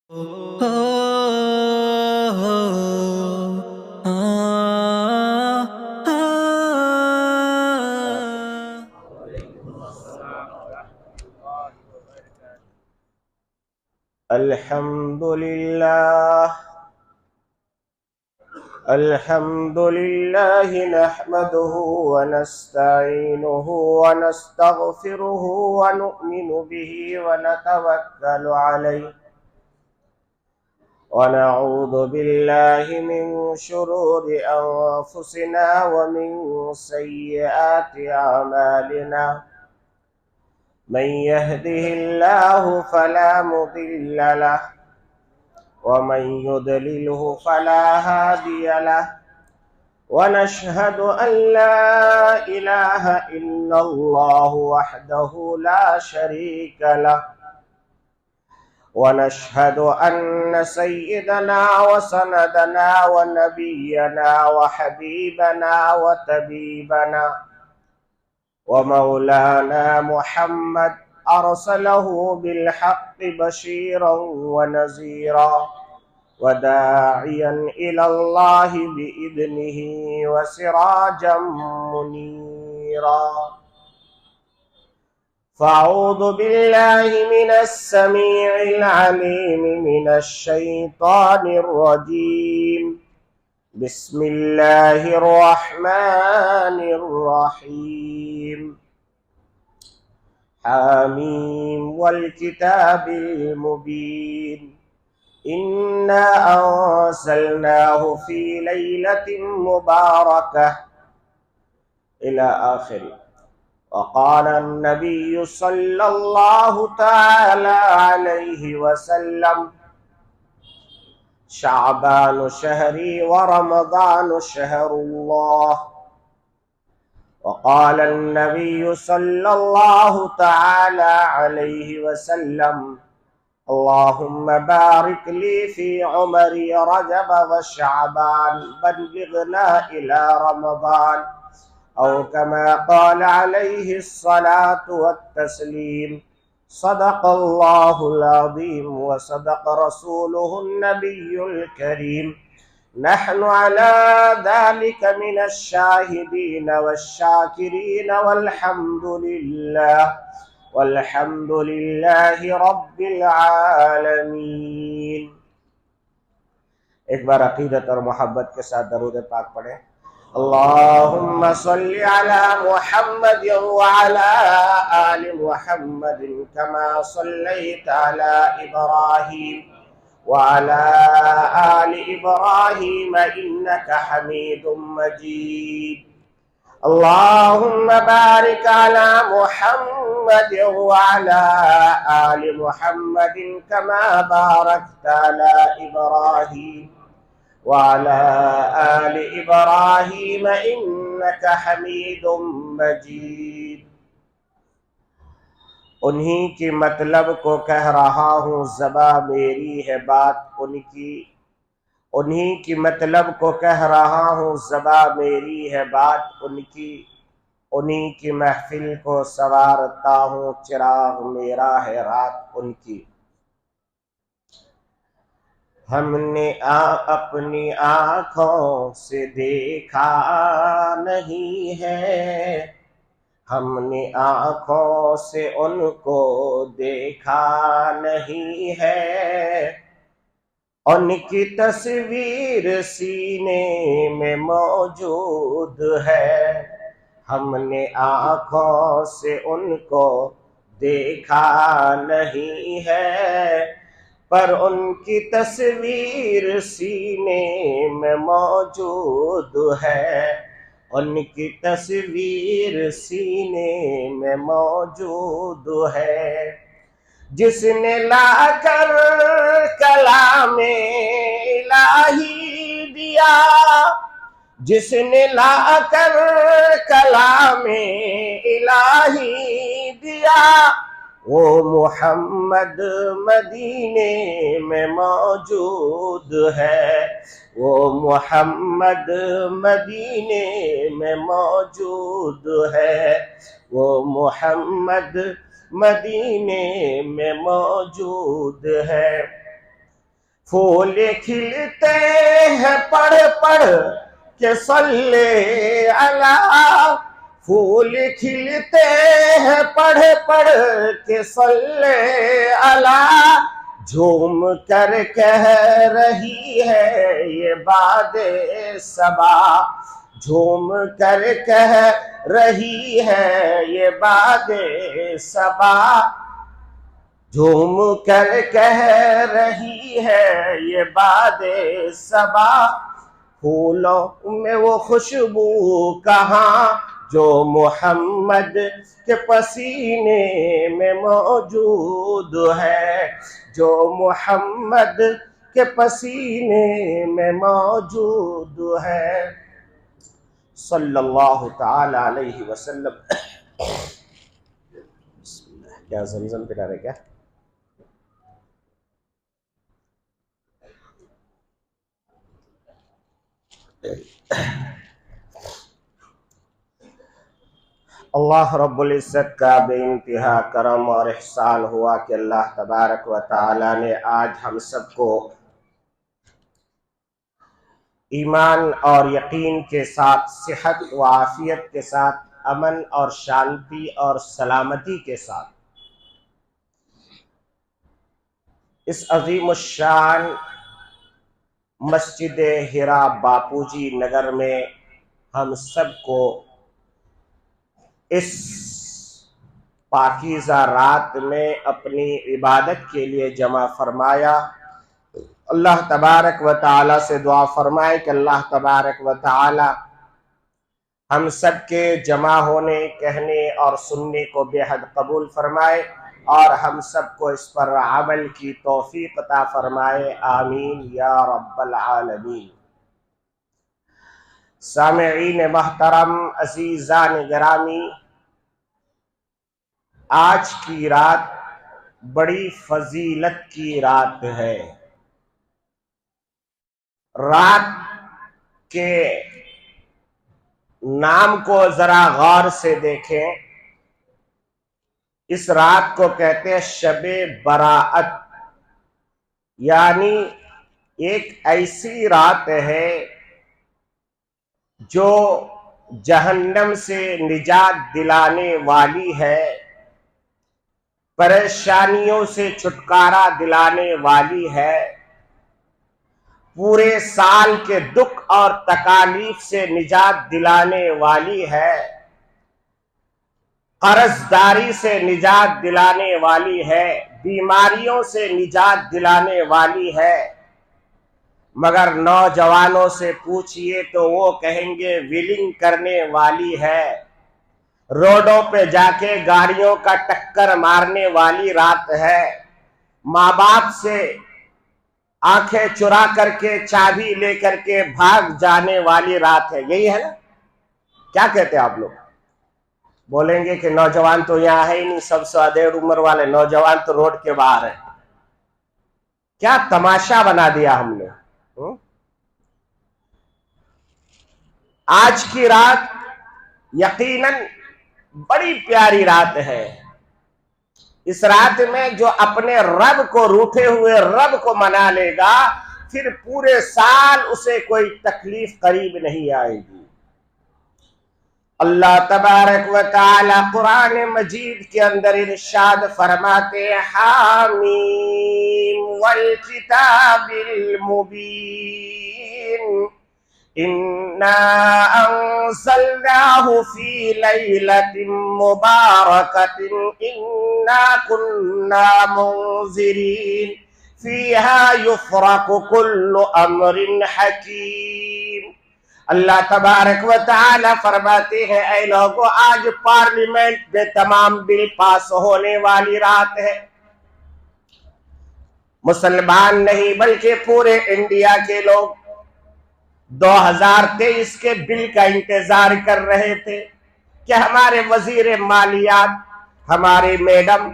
अल्हम्दुलिल्लाह नहमदुहु व नस्तईनुहु व नस्तगफिरुहु व नु'मिनु बिही व नतवक्कलु अलैहि व नऊज़ु बिल्लाहि मिन शुरूरि अंफुसिना व मिन सय्यिआति अमालिना मन यहदिहिल्लाहु फला मुदिल्ल लहु वमन युद्लिलहु फला हादिय लहु वनशहदु अन ला इलाहा इल्लल्लाहु वहदहु ला शरीक लहु वनशहदु अन्न सय्यदना व सनदना व नबियना व हबीबना व तबीबना व मौलाना मुहम्मद अरसलहु बिलहक़्क़ि बशीरन व नज़ीरा व दाइयन इलल्लाहि बिइज़निहि व सिराजम मुनीरा। फ़अऊज़ु बिल्लाहि मिनश समीइल अलीम मिनश शैतानिर रजीम। बिस्मिल्लाहिर रहमानिर रहीम। हामीम वल किताबिल मुबीन। इन्ना अंज़लनाहु फ़ी लैलतिन मुबारकह इला आखिरी। वक़ाल अन्नबिय्यु सल्लल्लाहु तआला अलैहि वसल्लम शअबानु शहरी व रमज़ानु शहरुल्लाह। वक़ाल अन्नबिय्यु सल्लल्लाहु तआला अलैहि वसल्लम अल्लाहुम्मा बारिक ली फ़ी उमरी रजब व शअबान बल्लिग़ना इला रमज़ान औ कमा क़ाल अलैहि अस्सलातु वत्तस्लीम। सदक़ल्लाहुल अज़ीम व सदक़ रसूलुहुन नबियुल करीम। नहनु अला ज़ालिक मिनश शाहिदीन वश्शाकिरीन वल्हम्दुलिल्लाहि रब्बिल आलमीन। एक बार अक़ीदत और मोहब्बत के साथ दरूद पाक पढ़ें। अल्लाहुम्मा सल्लि अला मुहम्मद व अला आलि मुहम्मद कमा सल्लैता अला इब्राहीम व अला आलि इब्राहीम इन्नका हमीदुम मजीद। अल्लाहुम्मा बारिक अला मुहम्मद व अला आलि मुहम्मद कमा बारकता अला इब्राहीम वअला आलि इब्राहीम इन्नका हमीदुम मजीद। उन्हीं की मतलब को कह रहा हूँ, ज़बां मेरी है बात उनकी। उन्हीं की मतलब को कह रहा हूँ, ज़बां मेरी है बात उनकी। उन्हीं की महफिल को संवारता हूँ, चिराग मेरा है रात उनकी। हमने अपनी आँखों से देखा नहीं है, हमने आँखों से उनको देखा नहीं है। उनकी तस्वीर सीने में मौजूद है, हमने आँखों से उनको देखा नहीं है, पर उनकी तस्वीर सीने में मौजूद है। उनकी तस्वीर सीने में मौजूद है। जिसने लाकर कलामे इलाही दिया, जिसने लाकर कलामे इलाही दिया, वो मोहम्मद मदीने में मौजूद है। वो मोहम्मद मदीने में मौजूद है। वो मोहम्मद मदीने में मौजूद है। फूल खिलते हैं पढ़ पढ़ के सल्ले अला, फूल खिलते हैं पढ़ पढ़ के सल्ले अला, झूम कर कह रही है ये बादे सबा, झूम कर कह रही है ये बादे सबा, झूम कर कह रही है ये बादे सबा, फूलों में वो खुशबू कहाँ जो मोहम्मद के पसीने में मौजूद है, जो मोहम्मद के पसीने में मौजूद है, सल्लल्लाहु ताला अलैहि वसल्लम। क्या ज़मज़म पिला रहे क्या? अल्लाह रब्बुल इज़्ज़त का बेइंतहा करम और एहसान हुआ कि अल्लाह तबारक व तआला ने आज हम सबको ईमान और यकीन के साथ, सेहत व आफियत के साथ, अमन और शांति और सलामती के साथ इस अज़ीमुश्शान मस्जिद हिरा बापूजी नगर में हम सबको इस पाकीज़ा रात में अपनी इबादत के लिए जमा फरमाया। अल्लाह तबारक व तआला से दुआ फरमाए कि अल्लाह तबारक व तआला हम सब के जमा होने, कहने और सुनने को बेहद कबूल फरमाए और हम सबको इस पर अमल की तौफीक अता फरमाए। आमीन या रब्बल आलमीन। सामिईन महतरम, अज़ीज़ान गिरामी, आज की रात बड़ी फजीलत की रात है। रात के नाम को जरा गौर से देखें। इस रात को कहते हैं शबे बराअत, यानी एक ऐसी रात है जो जहन्नम से निजात दिलाने वाली है, परेशानियों से छुटकारा दिलाने वाली है, पूरे साल के दुख और तकालीफ से निजात दिलाने वाली है, कर्जदारी से निजात दिलाने वाली है, बीमारियों से निजात दिलाने वाली है। मगर नौजवानों से पूछिए तो वो कहेंगे विलिंग करने वाली है। रोडों पे जाके गाड़ियों का टक्कर मारने वाली रात है। माँ बाप से आंखें चुरा करके चाबी लेकर के भाग जाने वाली रात है। यही है ना? क्या कहते हैं आप लोग? बोलेंगे कि नौजवान तो यहाँ है ही नहीं, सब सौदेड़ उम्र वाले नौजवान तो रोड के बाहर है। क्या तमाशा बना दिया हमने। आज की रात यकीनन बड़ी प्यारी रात है। इस रात में जो अपने रब को, रूठे हुए रब को मना लेगा, फिर पूरे साल उसे कोई तकलीफ करीब नहीं आएगी। अल्लाह तबारक व तआला कुरान मजीद के अंदर इरशाद फरमाते हैं, हामीम वल किताबिल मुबीन इन्ना अंज़लनाहु फी लैलतिन मुबारकतिन इन्ना कुन्ना मुंज़िरीन फीहा युफ़रक़ु कुल्लु अम्रिन हकीम। अल्लाह तबारक व तआला फरमाते हैं, ऐ लोगों, आज पार्लियामेंट में तमाम बिल पास होने वाली रात है। मुसलमान नहीं बल्कि पूरे इंडिया के लोग 2023 के बिल का इंतजार कर रहे थे कि हमारे वजीर मालियात, हमारी मैडम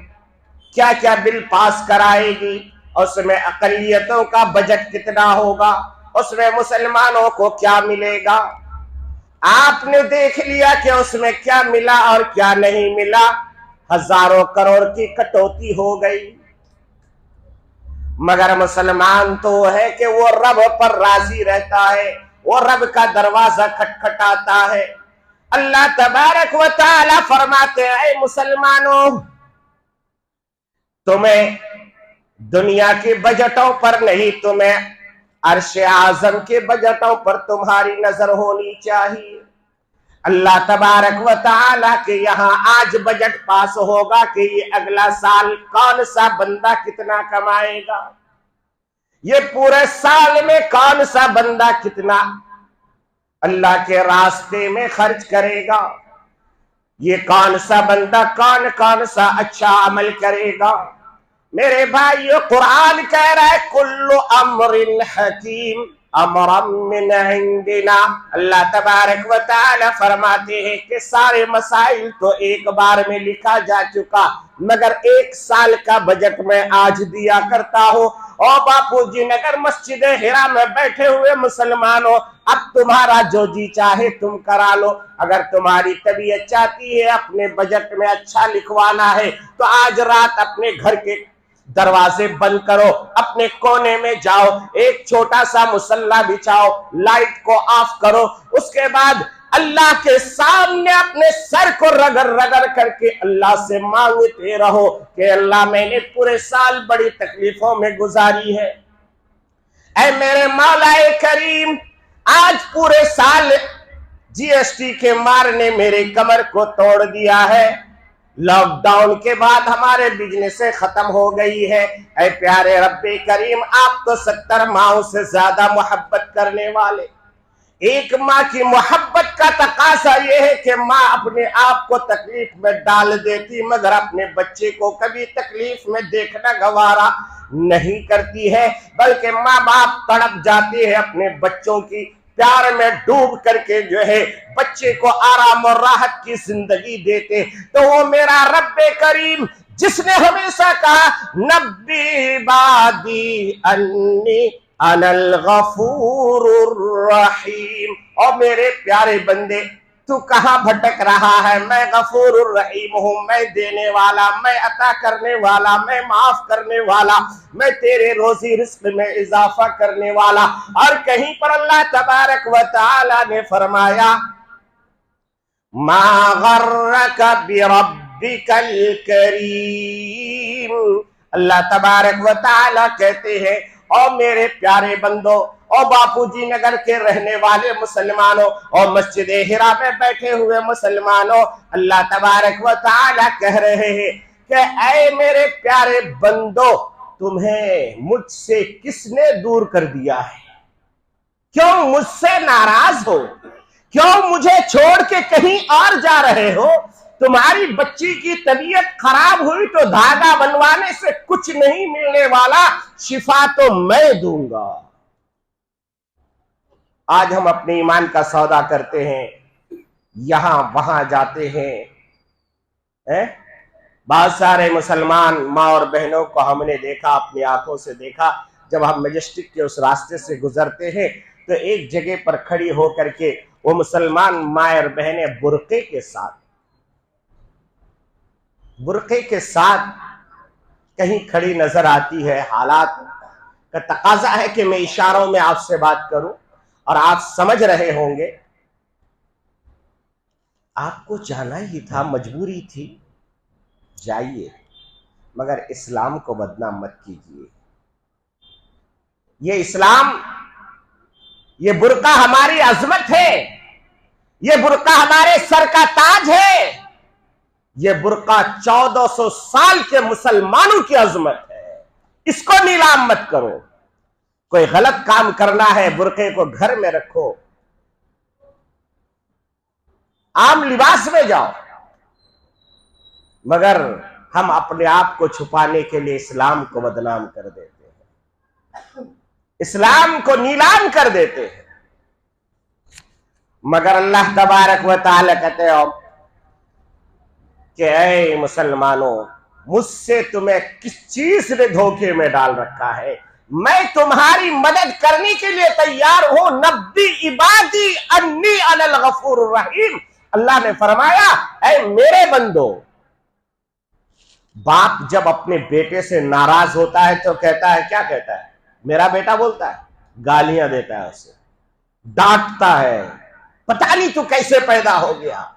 क्या क्या बिल पास कराएगी, उसमें अकलियतों का बजट कितना होगा, उसमें मुसलमानों को क्या मिलेगा। आपने देख लिया कि उसमें क्या मिला और क्या नहीं मिला। हजारों करोड़ की कटौती हो गई। मगर मुसलमान तो है कि वो रब पर राजी रहता है, वो रब का दरवाजा खटखटाता है। अल्लाह तबारक व तआला फरमाते हैं, मुसलमानों, तुम्हें दुनिया के बजटों पर नहीं, तुम्हें अर्श आजम के बजटों पर तुम्हारी नजर होनी चाहिए। अल्लाह तबारक व तआला के यहाँ आज बजट पास होगा कि ये अगला साल कौन सा बंदा कितना कमाएगा, ये पूरे साल में कौन सा बंदा कितना अल्लाह के रास्ते में खर्च करेगा, ये कौन सा बंदा कौन कौन सा अच्छा अमल करेगा। मेरे भाइयों, कुरान कह रहा है कुल्लु अम्रिन हकीम अमरम मिन इंदिना। अल्लाह तबारक व तआला फरमाते हैं कि सारे मसाइल तो एक बार में लिखा जा चुका, मगर एक साल का बजट मैं आज दिया करता हूँ। ओ बापूजी, नगर मस्जिद हिरा में बैठे हुए मुसलमानों, अब तुम्हारा जो जी चाहे तुम करा लो। अगर तुम्हारी तबीयत चाहती है अपने बजट में अच्छा लिखवाना है तो आज रात अपने घर के दरवाजे बंद करो, अपने कोने में जाओ, एक छोटा सा मुसल्ला बिछाओ, लाइट को ऑफ करो, उसके बाद अल्लाह के सामने अपने सर को रगड़ रगड़ करके अल्लाह से मांगते रहो कि अल्लाह, मैंने पूरे साल बड़ी तकलीफों में गुजारी है, ऐ मेरे मौलाए करीम, आज पूरे साल जीएसटी के मार ने मेरे कमर को तोड़ दिया है, लॉकडाउन के बाद हमारे बिजनेस खत्म हो गई है। ऐ प्यारे रब्बे करीम, आप तो 70 माओं से ज्यादा मोहब्बत करने वाले, एक माँ की मोहब्बत का तकाजा यह है कि माँ अपने आप को तकलीफ में डाल देती मगर अपने बच्चे को कभी तकलीफ में देखना गवारा नहीं करती है, बल्कि माँ बाप तड़प जाते हैं अपने बच्चों की प्यार में डूब करके जो है बच्चे को आराम और राहत की जिंदगी देते। तो वो मेरा रब्बे करीम जिसने हमेशा कहा नब्बी बादी अन्नी अनल गफूरुर रहीम, और मेरे प्यारे बंदे तू कहां भटक रहा है, मैं गफूरुर रहीम हूं, मैं देने वाला, मैं अता करने वाला, मैं माफ करने वाला, मैं तेरे रोजी रिस्क में इजाफा करने वाला। और कहीं पर अल्लाह तबारक व तआला ने फरमाया मा गर्रक बिरब्बिकल करीम। अल्लाह तबारक व तआला कहते हैं, और मेरे प्यारे बंदो, और बापूजी नगर के रहने वाले मुसलमानों, और मस्जिद हिरा में बैठे हुए मुसलमानों, अल्लाह तबारक व तआला कह रहे हैं कि ऐ मेरे प्यारे बंदो, तुम्हें मुझसे किसने दूर कर दिया है, क्यों मुझसे नाराज हो, क्यों मुझे छोड़ के कहीं और जा रहे हो। तुम्हारी बच्ची की तबीयत खराब हुई तो धागा बनवाने से कुछ नहीं मिलने वाला, शिफा तो मैं दूंगा। आज हम अपने ईमान का सौदा करते हैं, यहां वहां जाते हैं, बहुत सारे मुसलमान माँ और बहनों को हमने देखा, अपनी आंखों से देखा, जब हम मैजेस्टिक के उस रास्ते से गुजरते हैं तो एक जगह पर खड़ी होकर के वो मुसलमान माँ और बहनें बुर्के के साथ कहीं खड़ी नजर आती है। हालात का तकाजा है कि मैं इशारों में आपसे बात करूं और आप समझ रहे होंगे। आपको जाना ही था, मजबूरी थी, जाइए, मगर इस्लाम को बदनाम मत कीजिए। ये इस्लाम, ये बुर्का हमारी अजमत है, ये बुर्का हमारे सर का ताज है, ये बुर्का 1400 साल के मुसलमानों की अजमत है, इसको नीलाम मत करो। कोई गलत काम करना है, बुर्के को घर में रखो, आम लिबास में जाओ, मगर हम अपने आप को छुपाने के लिए इस्लाम को बदनाम कर देते हैं, इस्लाम को नीलाम कर देते हैं। मगर अल्लाह तबारक व तआला कहते हो कि ऐ मुसलमानों, मुझसे तुम्हें किस चीज ने धोखे में डाल रखा है, मैं तुम्हारी मदद करने के लिए तैयार हूं। नब्बी इबादी अन्नी अनल गफूरुर रहीम। अल्लाह ने फरमाया, ऐ मेरे बंदो, बाप जब अपने बेटे से नाराज होता है तो कहता है, क्या कहता है? मेरा बेटा बोलता है, गालियां देता है, उसे डांटता है, पता नहीं तू कैसे पैदा हो गया।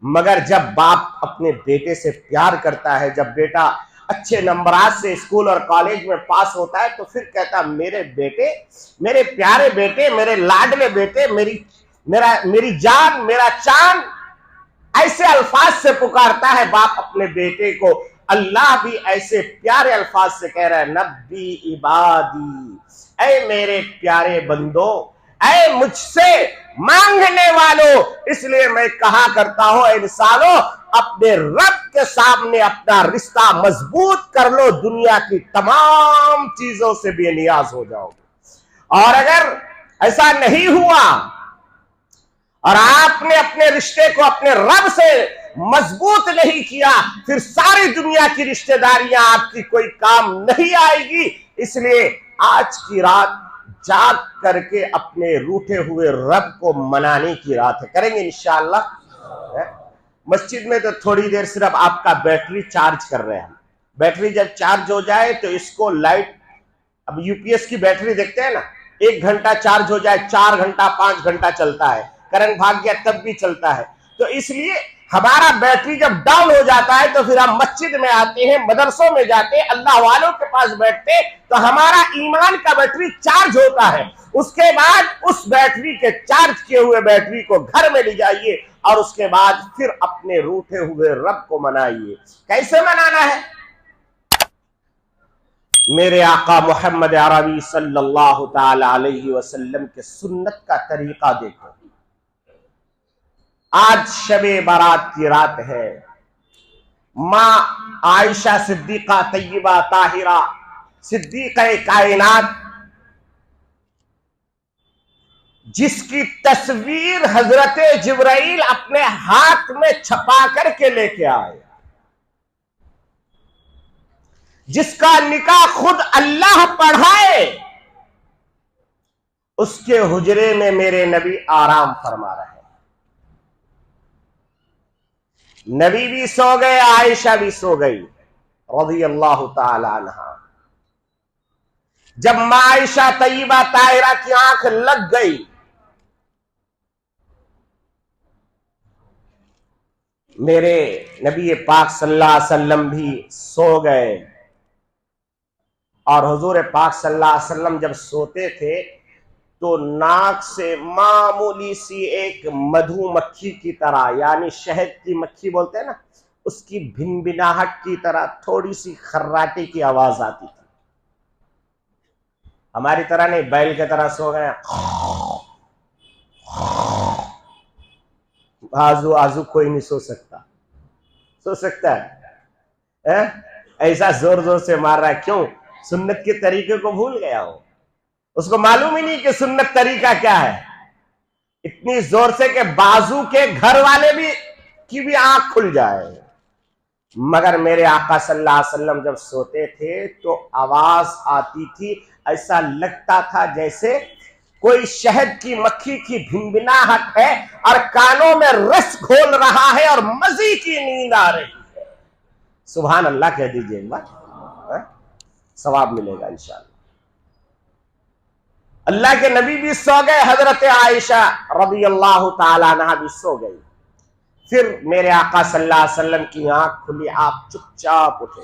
मगर जब बाप अपने बेटे से प्यार करता है, जब बेटा अच्छे नंबरात से स्कूल और कॉलेज में पास होता है, तो फिर कहता, मेरे बेटे, मेरे प्यारे बेटे, मेरे लाडले बेटे, मेरी जान, मेरा चांद। ऐसे अल्फाज से पुकारता है बाप अपने बेटे को। अल्लाह भी ऐसे प्यारे अल्फाज से कह रहा है, नब्बी इबादी, ऐ मेरे प्यारे बंदो, ऐ मुझसे मांगने वालों। इसलिए मैं कहा करता हूं, इंसानों, अपने रब के सामने अपना रिश्ता मजबूत कर लो, दुनिया की तमाम चीजों से बेनियाज हो जाओगे। और अगर ऐसा नहीं हुआ और आपने अपने रिश्ते को अपने रब से मजबूत नहीं किया, फिर सारी दुनिया की रिश्तेदारियां आपकी कोई काम नहीं आएगी। इसलिए आज की रात जाग करके अपने रूठे हुए रब को मनाने की रात है। करेंगे इंशाअल्लाह। मस्जिद में तो थोड़ी देर सिर्फ आपका बैटरी चार्ज कर रहे हैं। बैटरी जब चार्ज हो जाए तो इसको लाइट, अब यूपीएस की बैटरी देखते हैं ना, 1 घंटा चार्ज हो जाए, 4 घंटा 5 घंटा चलता है, करंट भाग गया तब भी चलता है। तो इसलिए हमारा बैटरी जब डाउन हो जाता है तो फिर हम मस्जिद में आते हैं, मदरसों में जाते हैं, अल्लाह वालों के पास बैठते हैं, तो हमारा ईमान का बैटरी चार्ज होता है। उसके बाद उस बैटरी के चार्ज किए हुए बैटरी को घर में ले जाइए और उसके बाद फिर अपने रूठे हुए रब को मनाइए। कैसे मनाना है? मेरे आका मोहम्मद अरबी सल्लल्लाहु ताला अलैहि वसल्लम के सुन्नत का तरीका देखो। आज शबे बारात की रात है। मां आयशा सिद्दीका तय्यबा ताहिरा सिद्दीका कायनात, जिसकी तस्वीर हजरत जिब्राइल अपने हाथ में छपा करके लेके आए, जिसका निकाह खुद अल्लाह पढ़ाए, उसके हुजरे में मेरे नबी आराम फरमा रहे हैं। नबी भी सो गए, आयशा भी सो गई रज़ी अल्लाह ताला अन्हा। जब मां आयशा तय्यबा ताहिरा की आंख लग गई, मेरे नबी पाक सल्लल्लाहु अलैहि वसल्लम भी सो गए। और हुजूर पाक सल्लल्लाहु अलैहि वसल्लम जब सोते थे तो नाक से मामूली सी एक मधुमक्खी की तरह, यानी शहद की मक्खी बोलते हैं ना, उसकी भिनभिनाहट की तरह थोड़ी सी खर्राटे की आवाज आती थी। हमारी तरह नहीं, बैल की तरह सो गए, आजू आजू कोई नहीं सो सकता। सो सकता है? ऐसा जोर जोर से मार रहा है, क्यों? सुन्नत के तरीके को भूल गया हो, उसको मालूम ही नहीं कि सुन्नत तरीका क्या है। इतनी जोर से कि बाजू के घर वाले की भी आंख खुल जाए। मगर मेरे आका सल्लल्लाहु अलैहि वसल्लम जब सोते थे तो आवाज आती थी, ऐसा लगता था जैसे कोई शहद की मक्खी की भिनभिनाहट है और कानों में रस घोल रहा है और मजे की नींद आ रही है। सुभान अल्लाह कह दीजिए एक बार, सवाब मिलेगा इंशाअल्लाह। अल्लाह के नबी भी सो गए, हजरत आयशा रज़ी अल्लाह ताला अन्हा भी सो गई। फिर मेरे आका सल्लल्लाहु अलैहि वसल्लम की आंख खुली, आप चुपचाप उठे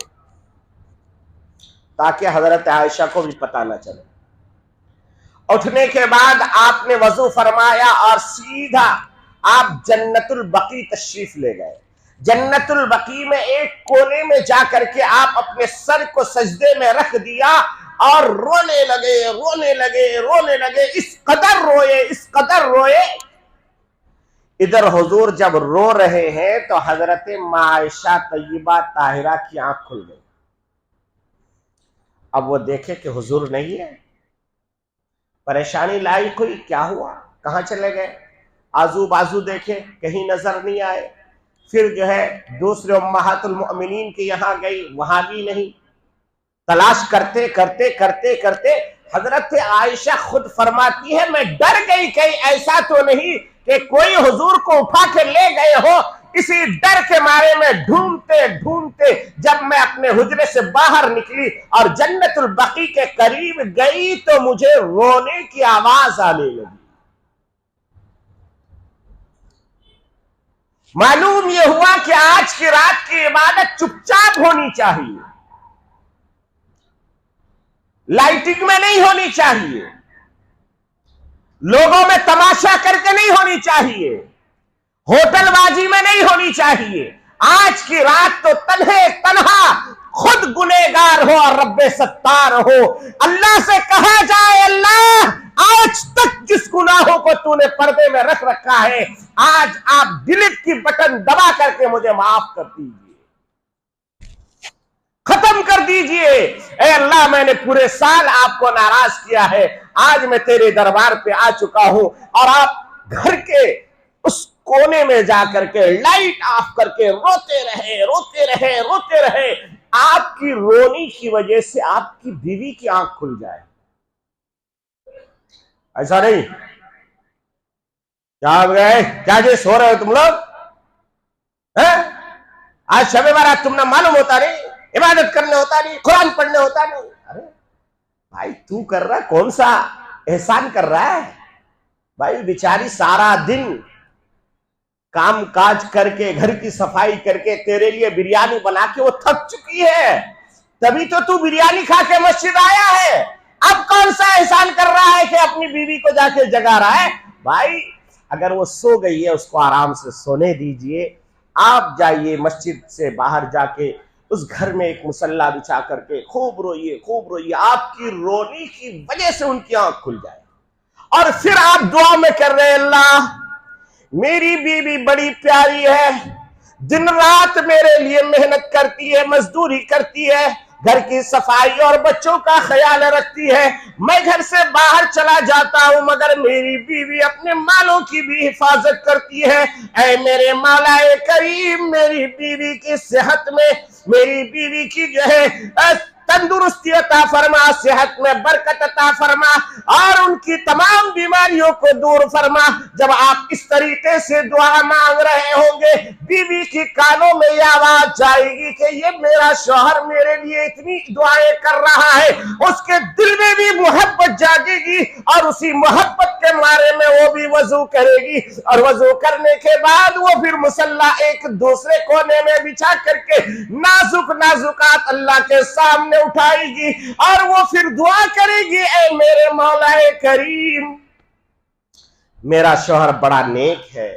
ताकि हजरत आयशा को भी पता न चले। उठने के बाद आपने वजू फरमाया और सीधा आप जन्नतुल बकी तशरीफ ले गए। जन्नतुल बकी में एक कोने में जाकर के आप अपने सर को सजदे में रख दिया और रोने लगे, रोने लगे, रोने लगे। इस कदर रोए, इस कदर रोए। इधर हुजूर जब रो रहे हैं तो हजरत आयशा तय्यबा ताहिरा की आंख खुल गई। अब वो देखे कि हुजूर नहीं है, परेशानी लाई कोई, क्या हुआ, कहां चले गए। आजू बाजू देखे, कहीं नजर नहीं आए। फिर जो है दूसरे उम्महातुल मुमिनीन के यहां गई, वहां भी नहीं। तलाश करते करते करते करते हजरत आयशा खुद फरमाती है, मैं डर गई कहीं ऐसा तो नहीं कि कोई हुजूर को उठा के ले गए हो, इसी डर के मारे में ढूंढते ढूंढते जब मैं अपने हुजरे से बाहर निकली और जन्नतुल बकी के करीब गई तो मुझे रोने की आवाज आने लगी। मालूम यह हुआ कि आज की रात की इबादत चुपचाप होनी चाहिए, लाइटिंग में नहीं होनी चाहिए, लोगों में तमाशा करके नहीं होनी चाहिए, होटलबाजी में नहीं होनी चाहिए। आज की रात तो तन्हे तन्हा खुद गुनहगार हो और रब्बे सत्तार हो। अल्लाह से कहा जाए, अल्लाह आज तक जिस गुनाहों को तूने पर्दे में रख रखा है, आज आप डिलीट की बटन दबा करके मुझे माफ कर दीजिए, खत्म कर दीजिए। ए अल्लाह, मैंने पूरे साल आपको नाराज किया है, आज मैं तेरे दरबार पे आ चुका हूं और आप घर के उस कोने में जाकर के लाइट ऑफ करके रोते रहे रोते रहे रोते रहे। आपकी रोनी की वजह से आपकी बीवी की आंख खुल जाए। ऐसा नहीं, क्या हो गए, क्या जे सो रहे हो तुम लोग? आज शबे बारात तुमने मालूम होता नहीं, इबादत करने होता नहीं, कुरान पढ़ने होता नहीं। अरे भाई, तू कर रहा कौन सा एहसान कर रहा है भाई? बेचारी सारा दिन काम काज करके घर की सफाई करके तेरे लिए बिरयानी बना के वो थक चुकी है, तभी तो तू बिरयानी खा के मस्जिद आया है। अब कौन सा एहसान कर रहा है कि अपनी बीवी को जाके जगा रहा है? भाई, अगर वो सो गई है उसको आराम से सोने दीजिए। आप जाइए मस्जिद से बाहर जाके उस घर में एक मुसल्ला बिछा करके खूब रोइए, खूब रोइए। आपकी रोने की वजह से उनकी आंख खुल जाए और फिर आप दुआ में कर रहे हैं, अल्लाह मेरी बीवी बड़ी प्यारी है, दिन रात मेरे लिए मेहनत करती है, मजदूरी करती है, घर की सफाई और बच्चों का ख्याल रखती है। मैं घर से बाहर चला जाता हूं मगर मेरी बीवी अपने मालों की भी हिफाजत करती है। ऐ मेरे मौलाए करीम, मेरी बीवी की सेहत में, मेरी बीवी की जो है तंदुरुस्ती अता फरमा, सेहत में बरकत अता फरमा और उनकी तमाम बीमारियों को दूर फरमा। जब आप इस तरीके से दुआ मांग रहे होंगे, बीवी की कानों में यह आवाज जाएगी कि ये मेरा शौहर मेरे लिए इतनी दुआएं कर रहा है। उसके दिल में भी मोहब्बत जागेगी और उसी मोहब्बत के मारे में वो भी वजू करेगी और वजू करने के बाद वो फिर मुसल्ला एक दूसरे कोने में बिछा करके नाजुक नाजुकात अल्लाह के सामने उठाएगी और वो फिर दुआ करेगी, ऐ मेरे मौलाए करीम, मेरा शौहर बड़ा नेक है,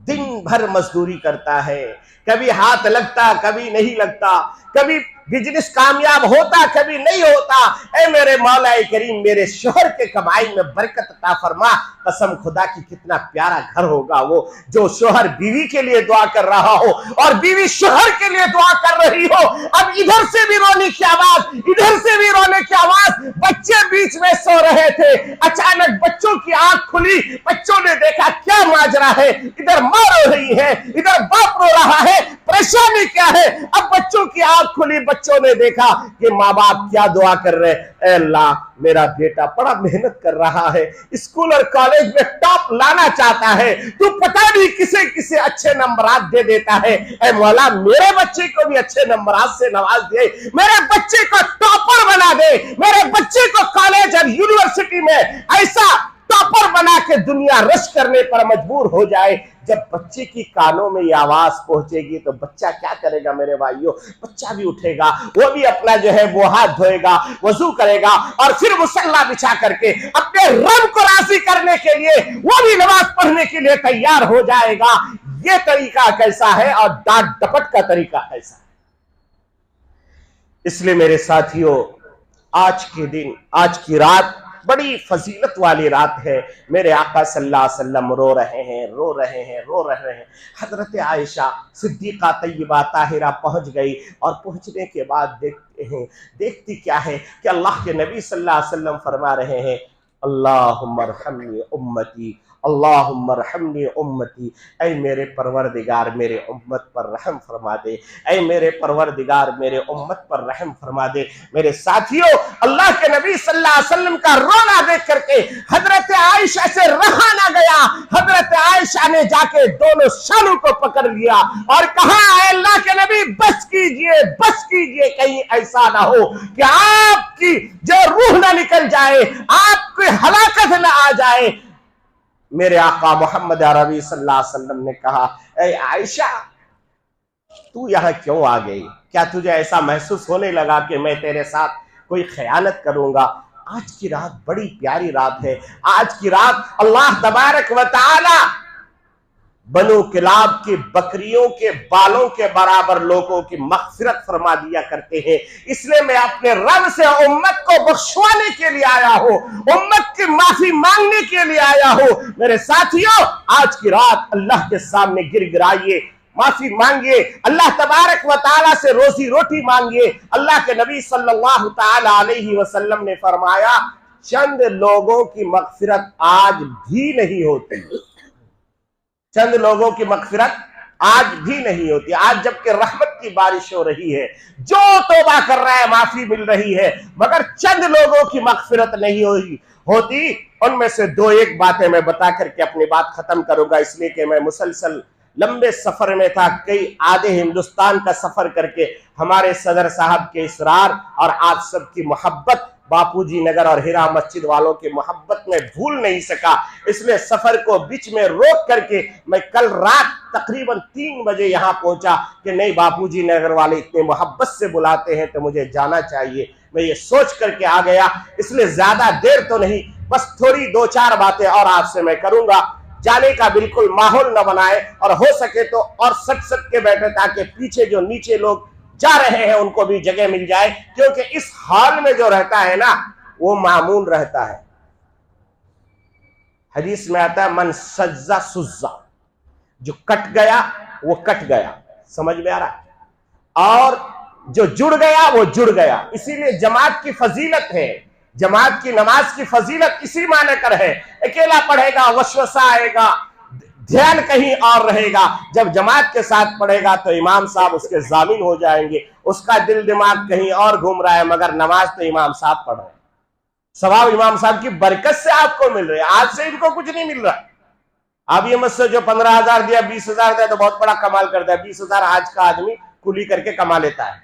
दिन भर मजदूरी करता है, कभी हाथ लगता कभी नहीं लगता, कभी बिजनेस कामयाब होता कभी नहीं होता। ऐ मेरे मौलाए करीम, मेरे शौहर के कमाई में बरकत अता फरमा। कसम खुदा की कितना प्यारा घर होगा वो जो शौहर बीवी के लिए दुआ कर रहा हो और बीवी शौहर के लिए दुआ कर रही हो। अब इधर से भी रोने की आवाज, इधर से भी रोने की आवाज। बच्चे बीच में सो रहे थे, अचानक बच्चों की आंख खुली, बच्चों ने देखा क्या माजरा है, इधर माँ रो रही है, इधर बाप रो रहा है, परेशानी क्या है। अब बच्चों की आंख खुली, बच्चों ने देखा कि माँ बाप क्या दुआ कर रहे हैं, अल्लाह मेरा बेटा बड़ा मेहनत कर रहा है, स्कूल और कॉलेज में टॉप लाना चाहता है, तू पता नहीं किसे किसे अच्छे नंबरात दे देता है। ऐ मौला, मेरे बच्चे को भी अच्छे नंबरात से नवाज दे, मेरे बच्चे को टॉपर बना दे, मेरे बच्चे को कॉलेज और यूनिवर्सिटी में ऐसा टॉपर बना के दुनिया रश करने पर मजबूर हो जाए। जब बच्चे की कानों में ये आवाज पहुंचेगी तो बच्चा क्या करेगा मेरे भाइयों? बच्चा भी उठेगा, वो भी अपना जो है वो हाथ धोएगा, वजू करेगा और फिर मुसल्ला बिछा करके अपने रब को राजी करने के लिए वो भी नमाज पढ़ने के लिए तैयार हो जाएगा। ये तरीका कैसा है और डांट डपट का तरीका कैसा है? इसलिए मेरे साथियों, आज के दिन, आज की रात बड़ी फजीलत वाली रात है। मेरे आका सल्लल्लाहु अलैहि वसल्लम रो रहे हैं, रो रहे हैं, रो रहे हैं। हजरत आयशा सिद्दीका तय्यबा ताहिरा पहुंच गई और पहुंचने के बाद देखती क्या है कि अल्लाह के नबी सल्लल्लाहु अलैहि वसल्लम फरमा रहे हैं, अल्लाहुम्मा रहमनी उम्मती, अल्लाहुम्मा रहमनी उम्मती। ऐ मेरे परवरदिगार मेरे उम्मत पर रहम फरमा दे, ऐ मेरे परवरदिगार मेरे उम्मत पर रहम फरमा दे। मेरे साथियों, अल्लाह के नबी सल्लल्लाहु अलैहि वसल्लम का रोना देख करके हजरत आयशा से रहा ना गया। हजरत आयशा ने जाके दोनों शानों को पकड़ लिया और कहा, अल्लाह के नबी बस कीजिए, बस कीजिए, कहीं ऐसा ना हो कि आपकी जो रूह ना निकल जाए, आपकी हलाकत ना आ जाए। मेरे आका मोहम्मद अरबी सल्लल्लाहु अलैहि वसल्लम ने कहा, ऐ आयशा, तू यहां क्यों आ गई? क्या तुझे ऐसा महसूस होने लगा कि मैं तेरे साथ कोई खयानत करूंगा? आज की रात बड़ी प्यारी रात है। आज की रात अल्लाह तबारक व तआला बनु किलाब की बकरियों के बालों के बराबर लोगों की मग़फ़िरत फरमा दिया करते हैं। इसलिए मैं अपने रब से उम्मत को बख्शवाने के लिए आया हूं, उम्मत की माफी मांगने के लिए आया हूं। मेरे साथियों, आज की रात अल्लाह के सामने गिड़गिड़ाइए, माफी मांगिए, अल्लाह तबारक व तआला से रोजी रोटी मांगिए। अल्लाह के नबी सल्लल्लाहु तआला अलैहि वसल्लम ने फरमाया, चंद लोगों की मग़फ़िरत आज भी नहीं होती, चंद लोगों की मग़फ़िरत आज भी नहीं होती। आज जबकि रहमत की बारिश हो रही है, जो तौबा कर रहा है माफी मिल रही है, मगर चंद लोगों की मग़फ़िरत नहीं होती। उनमें से दो एक बातें मैं बता करके अपनी बात खत्म करूंगा, इसलिए कि मैं मुसलसल लंबे सफर में था, कई आधे हिंदुस्तान का सफर करके हमारे सदर साहब के इसरार और आप सबकी मोहब्बत, बापूजी नगर और हीरा मस्जिद वालों की मोहब्बत में भूल नहीं सका। इसलिए सफर को बीच में रोक करके मैं कल रात तकरीबन 3 बजे यहाँ पहुंचा कि नहीं, बापूजी नगर वाले इतने मोहब्बत से बुलाते हैं तो मुझे जाना चाहिए। मैं ये सोच करके आ गया, इसलिए ज्यादा देर तो नहीं, बस थोड़ी 2-4 बातें और आपसे मैं करूंगा। जाने का बिल्कुल माहौल न बनाए और हो सके तो और सट के बैठे, ताकि पीछे जो नीचे लोग जा रहे हैं उनको भी जगह मिल जाए, क्योंकि इस हाल में जो रहता है ना वो मामून रहता है। हदीस में आता है, मन सज्जा सुज्जा, जो कट गया वो कट गया, समझ में आ रहा है, और जो जुड़ गया वो जुड़ गया। इसीलिए जमात की फजीलत है, जमात की नमाज की फजीलत इसी माने कर है। अकेला पढ़ेगा वसवसा आएगा, ध्यान कहीं और रहेगा। जब जमात के साथ पढ़ेगा तो इमाम साहब उसके जामिन हो जाएंगे, उसका दिल दिमाग कहीं और घूम रहा है, मगर नमाज तो इमाम साहब पढ़ रहे हैं, सवाब इमाम साहब की बरकत से आपको मिल रहे हैं। आज से इनको कुछ नहीं मिल रहा। आप ये मुझसे जो 15,000 दिया, 20,000 दिया तो बहुत बड़ा कमाल करता है। 20,000 आज का आदमी कुली करके कमा लेता है।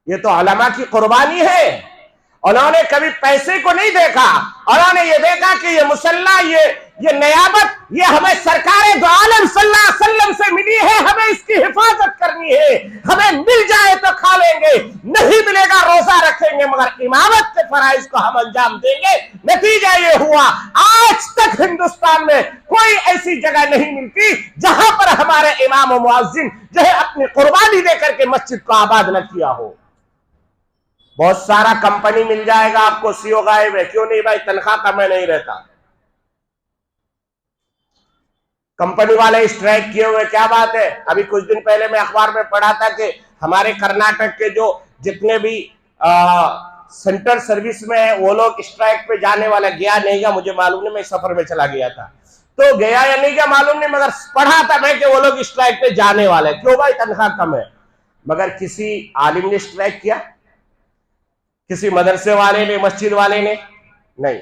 ये तो उलमा की कुर्बानी है। उन्होंने कभी पैसे को नहीं देखा, उन्होंने ये देखा कि ये मुसल्ला, ये नियामत, ये हमें सरकार दो आलम सल्लल्लाहु अलैहि वसल्लम से मिली है, हमें इसकी हिफाजत करनी है। हमें मिल जाए तो खा लेंगे, नहीं मिलेगा रोजा रखेंगे, मगर इमामत के फराइज को हम अंजाम देंगे। नतीजा ये हुआ, आज तक हिंदुस्तान में कोई ऐसी जगह नहीं मिलती जहां पर हमारे इमाम और मुअज्जिन जो है अपनी कुर्बानी देकर के मस्जिद को आबाद न किया हो। बहुत सारा कंपनी मिल जाएगा आपको, सीओ गायब है, क्यों नहीं भाई, तनख्वाह कम नहीं रहता। कंपनी वाले स्ट्राइक किए हुए, क्या बात है। अभी कुछ दिन पहले मैं अखबार में पढ़ा था कि हमारे कर्नाटक के जो जितने भी सेंट्रल सर्विस में है वो लोग स्ट्राइक पे जाने वाला, गया नहीं गया मुझे मालूम नहीं, मैं सफर में चला गया था तो गया या नहीं गया मालूम नहीं, मगर पढ़ा था मैं कि वो लोग स्ट्राइक पे जाने वाले। क्यों भाई, तनख्वाह कम है। मगर किसी आलिम ने स्ट्राइक किया, किसी मदरसे वाले ने, मस्जिद वाले ने नहीं।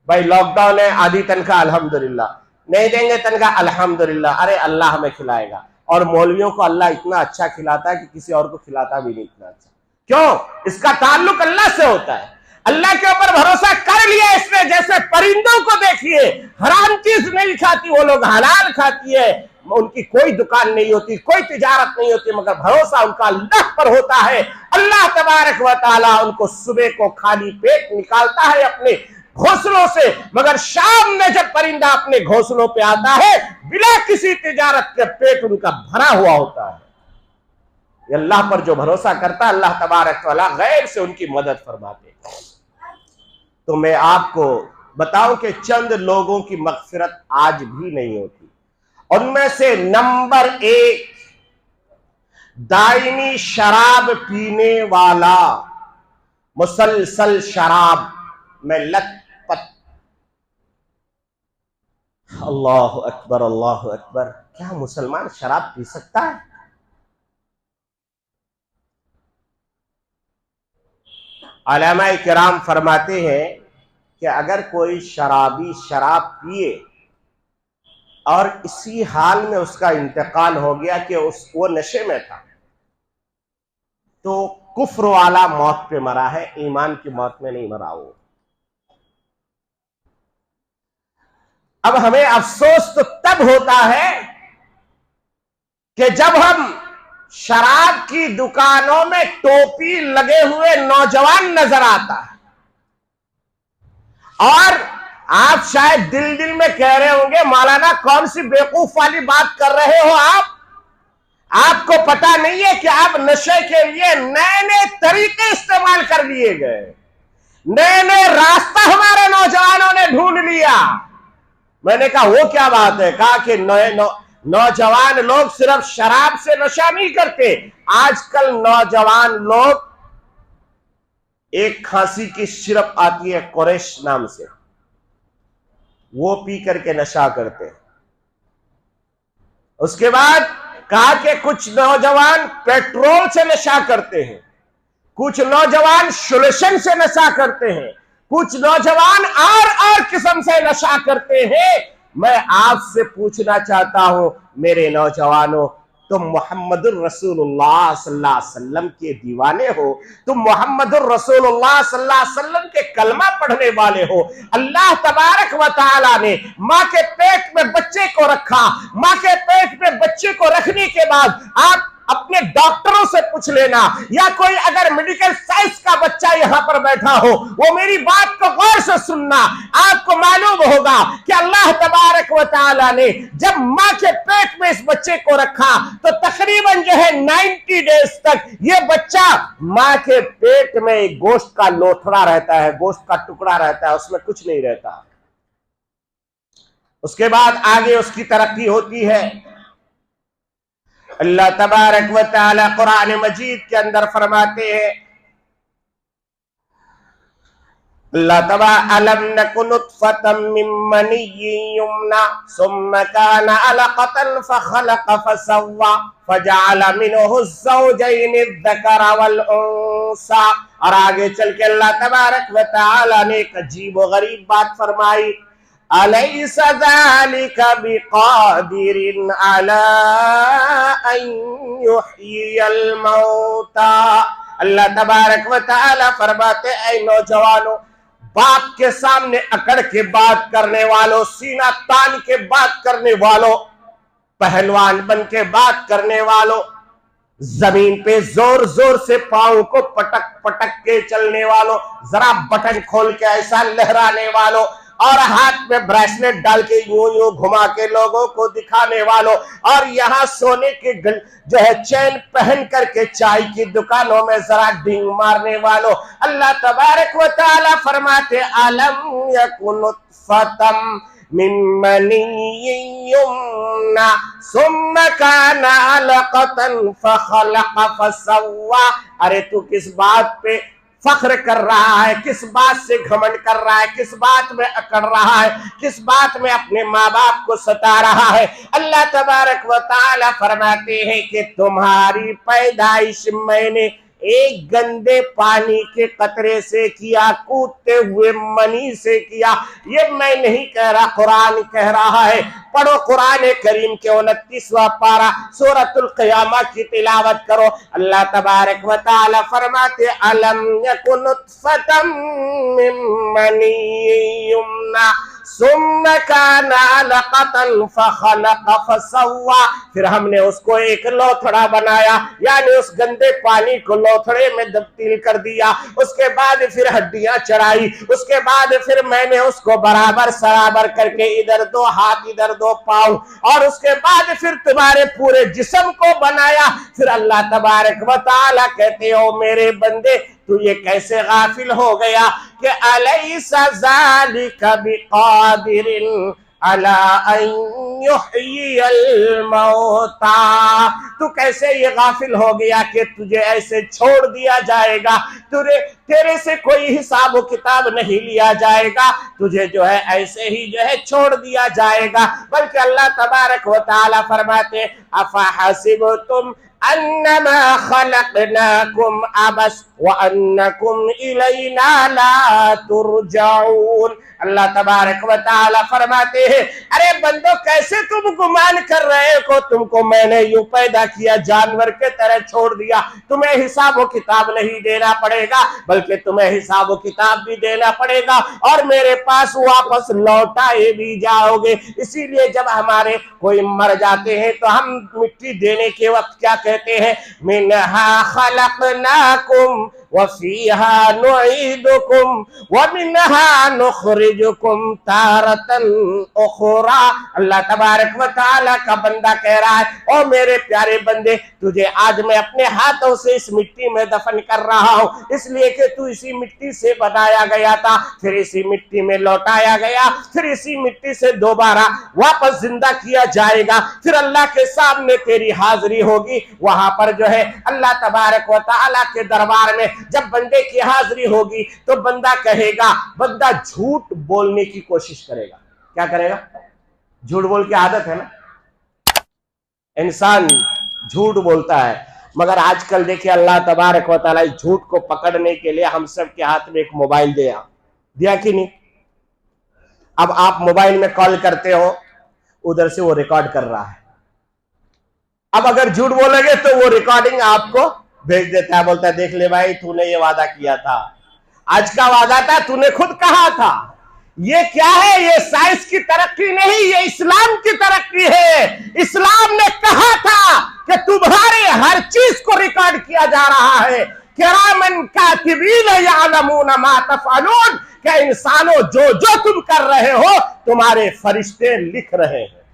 भाई लॉकडाउन है, आधी तनख्वाह अल्हम्दुलिल्लाह, नहीं देंगे तनख्वाह अल्हम्दुलिल्लाह, अरे अल्लाह हमें खिलाएगा। और मौलवियों को अल्लाह इतना अच्छा खिलाता है कि किसी और को खिलाता भी नहीं इतना अच्छा। क्यों? इसका ताल्लुक अल्लाह से होता है। अल्लाह के ऊपर भरोसा कर लिया इसने। जैसे परिंदों को देखिए, हराम चीज नहीं खाती, वो लोग हलाल खाती है, उनकी कोई दुकान नहीं होती, कोई तिजारत नहीं होती, मगर भरोसा उनका अल्लाह पर होता है। अल्लाह तबारक व तआला उनको सुबह को खाली पेट निकालता है अपने घोंसलों से, मगर शाम में जब परिंदा अपने घोंसलों पे आता है बिना किसी तिजारत के पेट उनका भरा हुआ होता है। अल्लाह पर जो भरोसा करता है अल्लाह तबारक व तआला गैर से उनकी मदद फरमाते। तो मैं आपको बताऊं कि चंद लोगों की मग़फ़िरत आज भी नहीं होती। उनमें से नंबर 1, दायमी शराब पीने वाला, मुसलसल शराब में लत अल्लाह अकबर, अल्लाह अकबर। क्या मुसलमान शराब पी सकता है? उलमा किराम फरमाते हैं कि अगर कोई शराबी शराब पिए और इसी हाल में उसका इंतकाल हो गया कि वो नशे में था, तो कुफ्र वाला मौत पे मरा है, ईमान की मौत में नहीं मरा वो। अब हमें अफसोस तो तब होता है कि जब हम शराब की दुकानों में टोपी लगे हुए नौजवान नजर आता है और आप शायद दिल दिल में कह रहे होंगे, मौलाना कौन सी बेवकूफ वाली बात कर रहे हो आपको पता नहीं है कि आप नशे के लिए नए नए तरीके इस्तेमाल कर लिए गए, नए नए रास्ता हमारे नौजवानों ने ढूंढ लिया। मैंने कहा वो क्या बात है? कहा कि नौजवान लोग सिर्फ शराब से नशा नहीं करते, आजकल नौजवान लोग एक खांसी की सिरप आती है कुरैश नाम से, वो पी करके नशा करते हैं। उसके बाद कहा कि कुछ नौजवान पेट्रोल से नशा करते हैं, कुछ नौजवान सोल्यूशन से नशा करते हैं, कुछ नौजवान और किस्म से नशा करते हैं। मैं आपसे पूछना चाहता हूं मेरे नौजवानों, तुम मोहम्मदुर रसूलुल्लाह सल्लल्लाहु अलैहि वसल्लम के दीवाने हो, तुम मोहम्मदुर रसूलुल्लाह सल्लल्लाहु अलैहि वसल्लम के कलमा पढ़ने वाले हो। अल्लाह तबारक व तआला ने मां के पेट में बच्चे को रखा, मां के पेट में बच्चे को रखने के बाद आप अपने डॉक्टरों से पूछ लेना, या कोई अगर मेडिकल साइंस का बच्चा यहां पर बैठा हो, वो मेरी बात को गौर से सुनना, आपको मालूम होगा कि अल्लाह तबारक व तआला ने जब मां के पेट में इस बच्चे को रखा तो तकरीबन जो है 90 डेज तक ये बच्चा मां के पेट में गोश्त का लोथड़ा रहता है, गोश्त का टुकड़ा रहता है, उसमें कुछ नहीं रहता। उसके बाद आगे उसकी तरक्की होती है। अल्लाह तबारक व तआला कुरान मजीद के अंदर फरमाते हैं, अल्लाह तबा अलम नकुन नुत्फतम मिन मनिय्यिन युमना सुम्मा काना अलक़तन फखलक़ फसव्वा फजअल मिनहु ज़ौजैनि अज़्ज़करा वल उन्सा। और आगे चल के अल्लाह तबारक व तआला ने एक अजीब व गरीब बात फरमाई, अलैसा ज़ालिका बिक़ादिरिन अला अन युहयियल मौता। अल्लाह तबारक व तआला फरमाते, ऐ नौजवानों, बाप के सामने अकड़ के बात करने वालों, सीना तान के बात करने वालों, पहलवान बन के बात करने वालों, जमीन पे जोर जोर से पांव को पटक पटक के चलने वालों, जरा बटन खोल के ऐसा लहराने वालों, और हाथ में ब्रेसलेट डाल के यूं यूं घुमा के लोगों को दिखाने वालों, और यहाँ सोने के जो है चैन पहन करके चाय की दुकानों में जरा डींग मारने वालों, अल्लाह तबारक व तआला फरमाते, अलम यकुन नुत्फतम मिन मनिय्यिन युमना सुम्मा काना अलक़तन फखलक़ फसव्वा। अरे तू किस बात पे फख्र कर रहा है, किस बात से घमंड कर रहा है, किस बात में अकड़ रहा है, किस बात में अपने माँ बाप को सता रहा है? अल्लाह तबारक व तआला फरमाते हैं कि तुम्हारी पैदाइश मैंने एक गंदे पानी के कतरे से किया, कूदते हुए मनी से किया। ये मैं नहीं कह रहा, कुरान कह रहा है। पढ़ो कुरान करीम के 29वां पारा सूरतुल क़ियामा की तिलावत करो। अल्लाह तबारक व तआला फरमाते, अलम यकुन नुत्फतम मिन मनिय्यिन युमना सुम्मा काना अलक़तन फखलक़ फसव्वा। फिर हमने उसको एक लोथड़ा बनाया, यानी उस गंदे पानी को लोथड़े में तब्दील कर दिया। उसके बाद फिर हड्डियां चढ़ाई, उसके बाद फिर मैंने उसको बराबर सराबर करके इधर दो हाथ इधर दो पांव, और उसके बाद फिर तुम्हारे पूरे जिस्म को बनाया। फिर अल्लाह तबारक व तआला कहते हो, मेरे बंदे तू ये कैसे गाफिल हो गया कि अलैसा ज़ालिका बिक़ादिरिन अला अन युहयिल मौता, तू कैसे ये गाफिल हो गया कि तुझे ऐसे छोड़ दिया जाएगा, तेरे से कोई हिसाब किताब नहीं लिया जाएगा, तुझे जो है ऐसे ही जो है छोड़ दिया जाएगा। बल्कि अल्लाह तबारक व तआला फरमाते अफहसिबतुम अन्नमा खलकनाकुम अबस व अन्नकुम इलैना ला तुरजाऊन। अल्लाह तबारक व तआला फरमाते हैं, अरे बंदो कैसे तुम गुमान कर रहे हो, तुमको मैंने यूं पैदा किया, जानवर के तरह छोड़ दिया, तुम्हें हिसाब किताब नहीं देना पड़ेगा, बल्कि तुम्हें हिसाब किताब भी देना पड़ेगा और मेरे पास वापस लौटाए भी जाओगे। इसीलिए जब हमारे कोई मर जाते हैं तो हम मिट्टी देने के वक्त क्या कहते हैं, मिनहा खलकनाकुम वफीहा नुईदुकुम वमिनहा नुखरिजुकुम तारतन उखरा। अल्लाह तबारक व तआला का बंदा कह रहा है, ओ मेरे प्यारे बंदे, तुझे आज मैं अपने हाथों से इस मिट्टी में दफन कर रहा हूं, इसलिए कि तू इसी मिट्टी से बनाया गया था, फिर इसी मिट्टी में लौटाया गया, फिर इसी मिट्टी से दोबारा वापस जिंदा किया जाएगा, फिर अल्लाह के सामने तेरी हाजिरी होगी। वहां पर जो है अल्लाह तबारक व तआला के दरबार में जब बंदे की हाजिरी होगी तो बंदा कहेगा, बंदा झूठ बोलने की कोशिश करेगा। क्या करेगा? झूठ बोल की आदत है ना, इंसान झूठ बोलता है। मगर आजकल देखिए अल्लाह तबारक व तआला इस झूठ को पकड़ने के लिए हम सब के हाथ में एक मोबाइल दिया कि नहीं। अब आप मोबाइल में कॉल करते हो, उधर से वो रिकॉर्ड कर रहा है। अब अगर झूठ बोलोगे तो वो रिकॉर्डिंग आपको भेज देता है, बोलता है देख ले भाई, तूने ये वादा किया था, आज का वादा था, तूने खुद कहा था। ये क्या है? ये साइंस की तरक्की नहीं, ये इस्लाम की तरक्की है। इस्लाम ने कहा था कि तुम्हारे हर चीज को रिकॉर्ड किया जा रहा है। किरामन कातिबीन यअलमून मा तफअलून, क्या इंसानों जो जो तुम कर रहे हो तुम्हारे फरिश्ते लिख रहे हैं।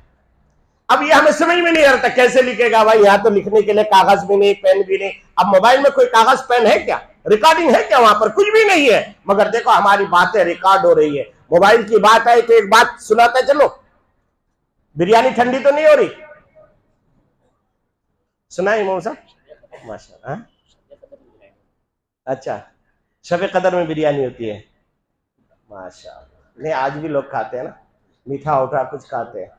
अब ये हमें समझ में नहीं आता, कैसे लिखेगा भाई, यहां तो लिखने के लिए कागज भी नहीं, पेन भी नहीं। अब मोबाइल में कोई कागज पेन है क्या? रिकॉर्डिंग है क्या? वहां पर कुछ भी नहीं है। मगर देखो हमारी बातें रिकॉर्ड हो रही है। मोबाइल की बात है तो एक बात सुनाते चलो, बिरयानी ठंडी तो नहीं हो रही? सुना इमाम साहब? माशाल्लाह। अच्छा, शब कदर में बिरयानी होती है, माशाल्लाह। नहीं, आज भी लोग खाते हैं ना, मीठा उठा कुछ खाते हैं।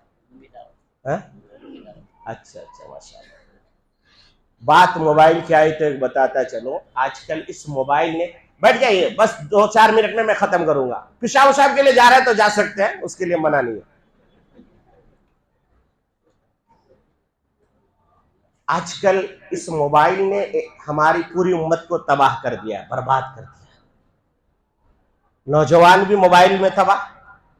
अच्छा, माशाल्लाह। बात मोबाइल की आई तो एक बताता चलो, आजकल इस मोबाइल ने, बैठ जाइए बस 2-4 मिनट में मैं खत्म करूंगा। पेशाब उशाब के लिए जा रहे हैं तो जा सकते हैं, उसके लिए मना नहीं है। आजकल इस मोबाइल ने हमारी पूरी उम्मत को तबाह कर दिया, बर्बाद कर दिया। नौजवान भी मोबाइल में तबाह,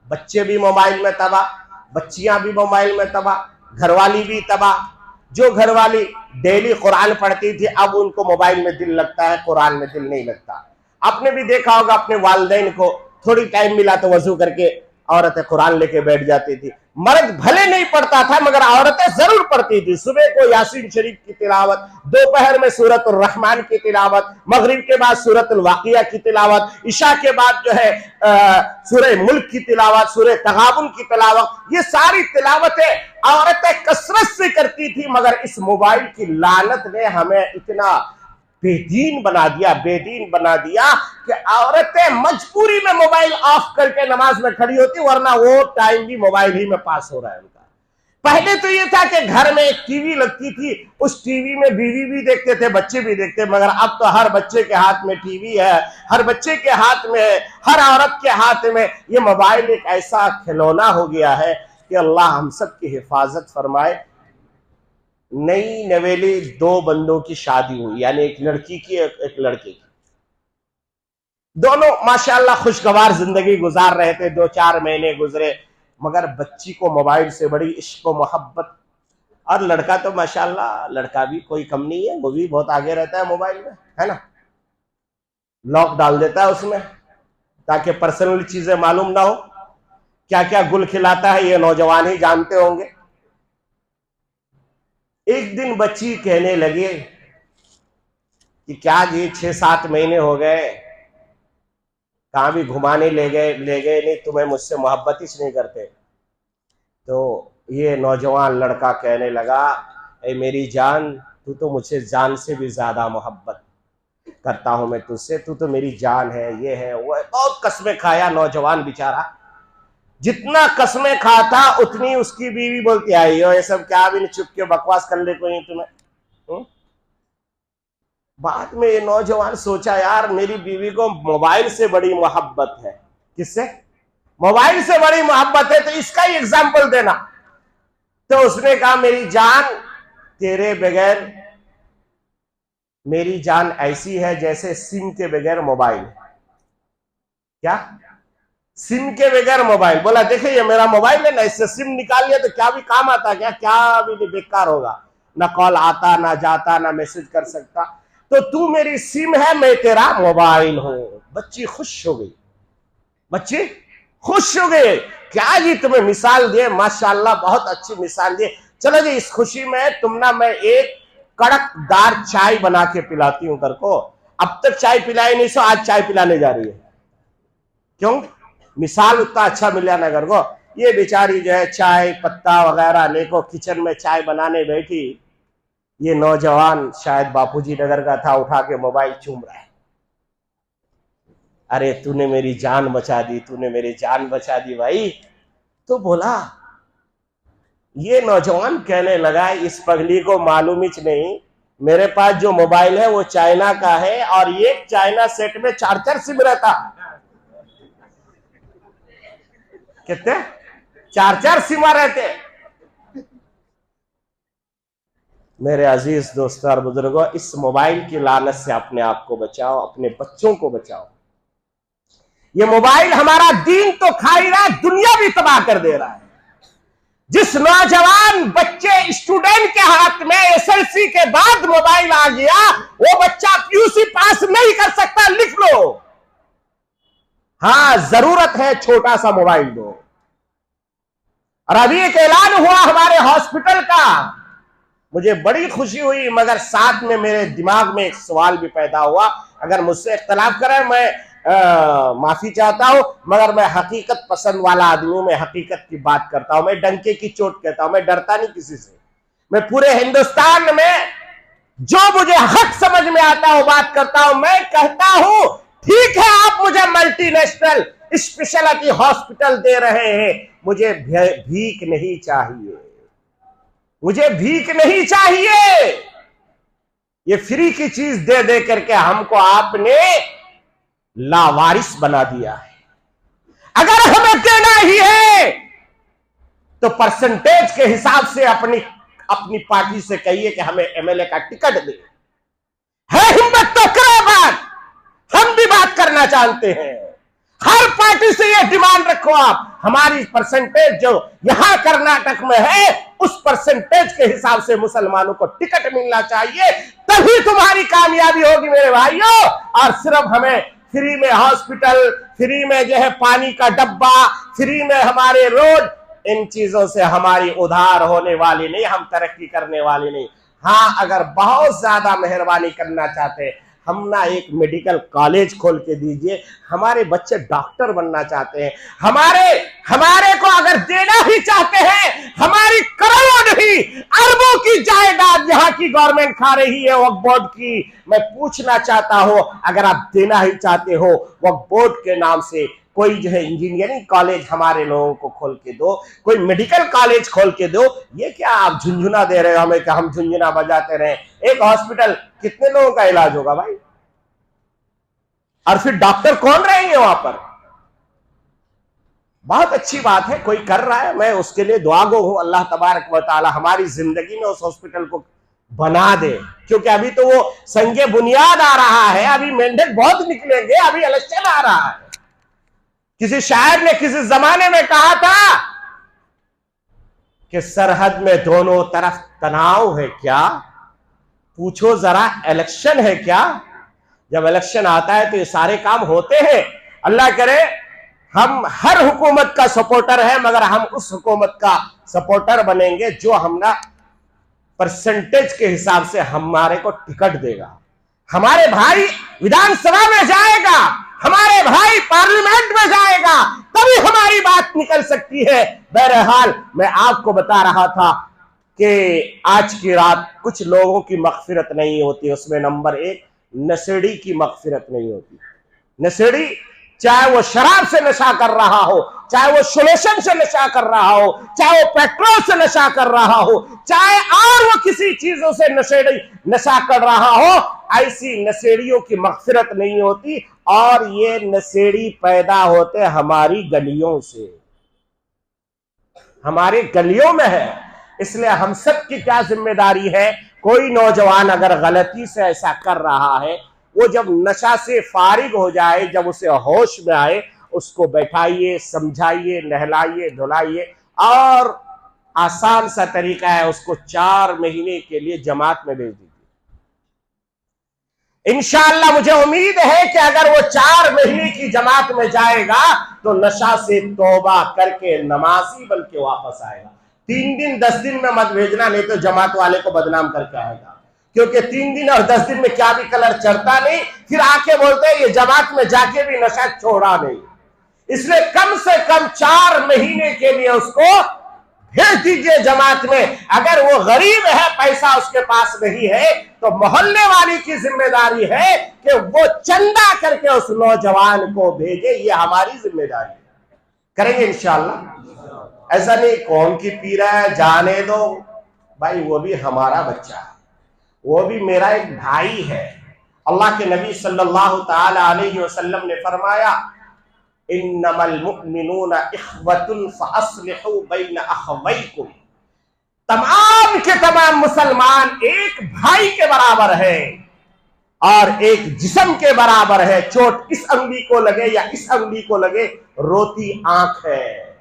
बच्चे भी मोबाइल में तबाह, बच्चियां भी मोबाइल में तबाह, घरवाली भी तबाह। जो घरवाली डेली कुरान पढ़ती थी, अब उनको मोबाइल में दिल लगता है, कुरान में दिल नहीं लगता। आपने भी देखा होगा अपने वालिदैन को, थोड़ी टाइम मिला तो वजू करके औरतें कुरान लेके बैठ जाती थी। मर्द भले नहीं पढ़ता था मगर औरतें जरूर पढ़ती थी। सुबह को यासीन शरीफ की तिलावत, दोपहर में सूरतुल रहमान की तिलावत, मगरिब के बाद सूरतुल वाक़िया की तिलावत, इशा के बाद जो है सूरह मुल्क की तिलावत, सूरह तगाबुन की तिलावत। ये सारी तिलावतें औरतें कसरत से करती थी। मगर इस मोबाइल की लानत ने हमें इतना बेदीन बना दिया कि औरतें मजबूरी में मोबाइल ऑफ करके नमाज में खड़ी होती, वरना वो टाइम भी मोबाइल ही में पास हो रहा है उनका। पहले तो ये था कि घर में एक टीवी लगती थी, उस टीवी में बीवी भी देखते थे, बच्चे भी देखते, मगर अब तो हर बच्चे के हाथ में टीवी है, हर बच्चे के हाथ में है, हर औरत के हाथ में। ये मोबाइल एक ऐसा खिलौना हो गया है कि अल्लाह हम सब की हिफाजत फरमाए। नई नवेली 2 बंदों की शादी हुई, यानी एक लड़की की एक लड़के की। दोनों माशाल्लाह खुशगवार जिंदगी गुजार रहे थे, 2-4 महीने गुजरे, मगर बच्ची को मोबाइल से बड़ी इश्क व मोहब्बत। और लड़का तो माशाल्लाह, लड़का भी कोई कम नहीं है, वो भी बहुत आगे रहता है मोबाइल में, है ना। लॉक डाल देता है उसमें ताकि पर्सनल चीजें मालूम ना हो। क्या क्या गुल खिलाता है ये नौजवान ही जानते होंगे। एक दिन बच्ची कहने लगे कि क्या जी 6-7 महीने हो गए, कहां भी घुमाने ले गए नहीं, तुम्हें मुझसे मोहब्बत ही नहीं करते। तो ये नौजवान लड़का कहने लगा, ए मेरी जान, तू तो मुझसे जान से भी ज्यादा मोहब्बत करता हूं मैं तुझसे, तू तो मेरी जान है, ये है वो है। बहुत कस्में खाया नौजवान बेचारा, जितना कस्में खाता उतनी उसकी बीवी बोलती आई हो ये सब क्या, भी नहीं, चुप के बकवास कर ले कोई तुम्हें। बाद में ये नौजवान सोचा, यार मेरी बीवी को मोबाइल से बड़ी मोहब्बत है। किससे? मोबाइल से बड़ी मोहब्बत है, तो इसका ही एग्जाम्पल देना। तो उसने कहा, मेरी जान, तेरे बगैर मेरी जान ऐसी है जैसे सिम के बगैर मोबाइल। क्या? सिम के बगैर मोबाइल। बोला, देखिए ये मेरा मोबाइल है ना, इससे सिम निकाल लिया तो क्या भी काम आता क्या? क्या भी नहीं, बेकार होगा, ना कॉल आता, ना जाता, ना मैसेज कर सकता। तो तू मेरी सिम है, मैं तेरा मोबाइल हूं। बच्ची खुश हो गई, बच्ची खुश हो गए। क्या जी तुम्हें मिसाल दिए, माशाल्लाह बहुत अच्छी मिसाल दिए। चलो जी, इस खुशी में तुम ना, मैं एक कड़कदार चाय बना के पिलाती हूं घर को। अब तक चाय पिलाई नहीं, सो आज चाय पिलाने जा रही है। क्यों? मिसाल उतना अच्छा मिला ना घर को। ये बेचारी जो है चाय पत्ता वगैरह लेको किचन में चाय बनाने बैठी, ये नौजवान शायद बापूजी नगर का था, उठा के मोबाइल चूम रहा है। अरे तूने मेरी जान बचा दी, तूने मेरी जान बचा दी भाई। तो बोला, ये नौजवान कहने लगा, इस पगली को मालूम ही नहीं, मेरे पास जो मोबाइल है वो चाइना का है, और ये चाइना सेट में 4-4 सिम रहता। कितने? 4-4 सिम रहते। मेरे अजीज दोस्तों और बुजुर्गों, इस मोबाइल की लानत से अपने आप को बचाओ, अपने बच्चों को बचाओ। ये मोबाइल हमारा दीन तो खा ही रहा है, दुनिया भी तबाह कर दे रहा है। जिस नौजवान बच्चे स्टूडेंट के हाथ में एसएलसी के बाद मोबाइल आ गया, वो बच्चा पीयूसी पास नहीं कर सकता। लिख लो, हाँ जरूरत है छोटा सा मोबाइल दो। और अभी एक ऐलान हुआ हमारे हॉस्पिटल का, मुझे बड़ी खुशी हुई, मगर साथ में मेरे दिमाग में एक सवाल भी पैदा हुआ। अगर मुझसे इख्तलाफ करें, मैं माफी चाहता हूं, मगर मैं हकीकत पसंद वाला आदमी हूं, मैं हकीकत की बात करता हूं, मैं डंके की चोट कहता हूं, मैं डरता नहीं किसी से। मैं पूरे हिंदुस्तान में जो मुझे हक समझ में आता है वो बात करता हूं। मैं कहता हूं, ठीक है आप मुझे मल्टीनेशनल स्पेशलिटी हॉस्पिटल दे रहे हैं, मुझे भीख नहीं चाहिए, मुझे भीख नहीं चाहिए। ये फ्री की चीज दे दे करके हमको आपने लावारिस बना दिया है। अगर हमें देना ही है तो परसेंटेज के हिसाब से अपनी पार्टी से कहिए कि हमें एमएलए का टिकट दे। है हिम्मत तो करो बात, हम भी बात करना चाहते हैं। हर पार्टी से ये डिमांड रखो आप, हमारी परसेंटेज जो यहां कर्नाटक में है उस परसेंटेज के हिसाब से मुसलमानों को टिकट मिलना चाहिए, तभी तुम्हारी कामयाबी होगी मेरे भाइयों। और सिर्फ हमें फ्री में हॉस्पिटल, फ्री में जो है पानी का डब्बा, फ्री में हमारे रोड, इन चीजों से हमारी उधार होने वाली नहीं, हम तरक्की करने वाली नहीं। हाँ, अगर बहुत ज्यादा मेहरबानी करना चाहते हैं, हम ना एक मेडिकल कॉलेज खोल के दीजिए, हमारे बच्चे डॉक्टर बनना चाहते हैं, हमारे को अगर देना ही चाहते हैं, हमारी करोड़ों नहीं अरबों की जायदाद यहाँ की गवर्नमेंट खा रही है वक्फ बोर्ड की। मैं पूछना चाहता हूं, अगर आप देना ही चाहते हो वक्फ बोर्ड के नाम से कोई जो है इंजीनियरिंग कॉलेज हमारे लोगों को खोल के दो, कोई मेडिकल कॉलेज खोल के दो। ये क्या आप झुंझुना दे रहे हो हमें कि हम झुंझुना बजाते रहे? एक हॉस्पिटल कितने लोगों का इलाज होगा भाई? और फिर डॉक्टर कौन रहेंगे वहां पर? बहुत अच्छी बात है, कोई कर रहा है, मैं उसके लिए दुआ गो हूं। अल्लाह तबारक व तआला हमारी जिंदगी में उस हॉस्पिटल को बना दे, क्योंकि अभी तो वो संगे बुनियाद आ रहा है, अभी मेंढक बहुत निकलेंगे, अभी इलेक्शन आ रहा है। किसी शायर ने किसी जमाने में कहा था कि सरहद में दोनों तरफ तनाव है क्या, पूछो जरा इलेक्शन है क्या। जब इलेक्शन आता है तो ये सारे काम होते हैं। अल्लाह करे हम हर हुकूमत का सपोर्टर है, मगर हम उस हुकूमत का सपोर्टर बनेंगे जो हम ना परसेंटेज के हिसाब से हमारे को टिकट देगा। हमारे भाई विधानसभा में जाएगा, हमारे भाई पार्लियामेंट में जाएगा, तभी हमारी बात निकल सकती है। बहरहाल मैं आपको बता रहा था कि आज की रात कुछ लोगों की मगफिरत नहीं होती, उसमें नंबर 1 नशेड़ी की मगफिरत नहीं होती। नशेड़ी चाहे वो शराब से नशा कर रहा हो, चाहे वो सोल्यूशन से नशा कर रहा हो, चाहे वो पेट्रोल से नशा कर रहा हो, चाहे और वो किसी चीजों से नशेड़ी नशा कर रहा हो, ऐसी नशेड़ियों की मगफिरत नहीं होती। और ये नशेड़ी पैदा होते हमारी गलियों से, हमारी गलियों में है। इसलिए हम सब की क्या जिम्मेदारी है, कोई नौजवान अगर गलती से ऐसा कर रहा है, वो जब नशा से फारिग हो जाए, जब उसे होश में आए, उसको बैठाइए, समझाइए, नहलाइए, धुलाइए। और आसान सा तरीका है, उसको 4 महीने के लिए जमात में भेज दीजिए। इंशाअल्लाह मुझे उम्मीद है कि अगर वो 4 महीने की जमात में जाएगा तो नशा से तौबा करके नमाजी बन के वापस आएगा। 3 दिन 10 दिन में मत भेजना, नहीं तो जमात वाले को बदनाम करके आएगा। क्योंकि 3 दिन और 10 दिन में क्या भी कलर चढ़ता नहीं, फिर आके बोलते हैं ये जमात में जाके भी नशा छोड़ा नहीं। इसलिए कम से कम 4 महीने के लिए उसको भेज दीजिए जमात में। अगर वो गरीब है, पैसा उसके पास नहीं है, तो मोहल्ले वाली की जिम्मेदारी है कि वो चंदा करके उस नौजवान को भेजे। ये हमारी जिम्मेदारी है, करेंगे इंशाअल्लाह। ऐसा नहीं कौन की पी रहा है, जाने दो भाई, वो भी हमारा बच्चा है, वो भी मेरा एक भाई है। अल्लाह के नबी सल्लल्लाहु ताला अलैहि वसल्लम ने फरमाया, इन्नमल मुमिनूना इख्वतुन फअस्लिहू बैन अखवैकुम। तमाम के तमाम मुसलमान एक भाई के बराबर है और एक जिस्म के बराबर है। चोट इस अंगुली को लगे या इस अंगुली को लगे, रोती आंख है।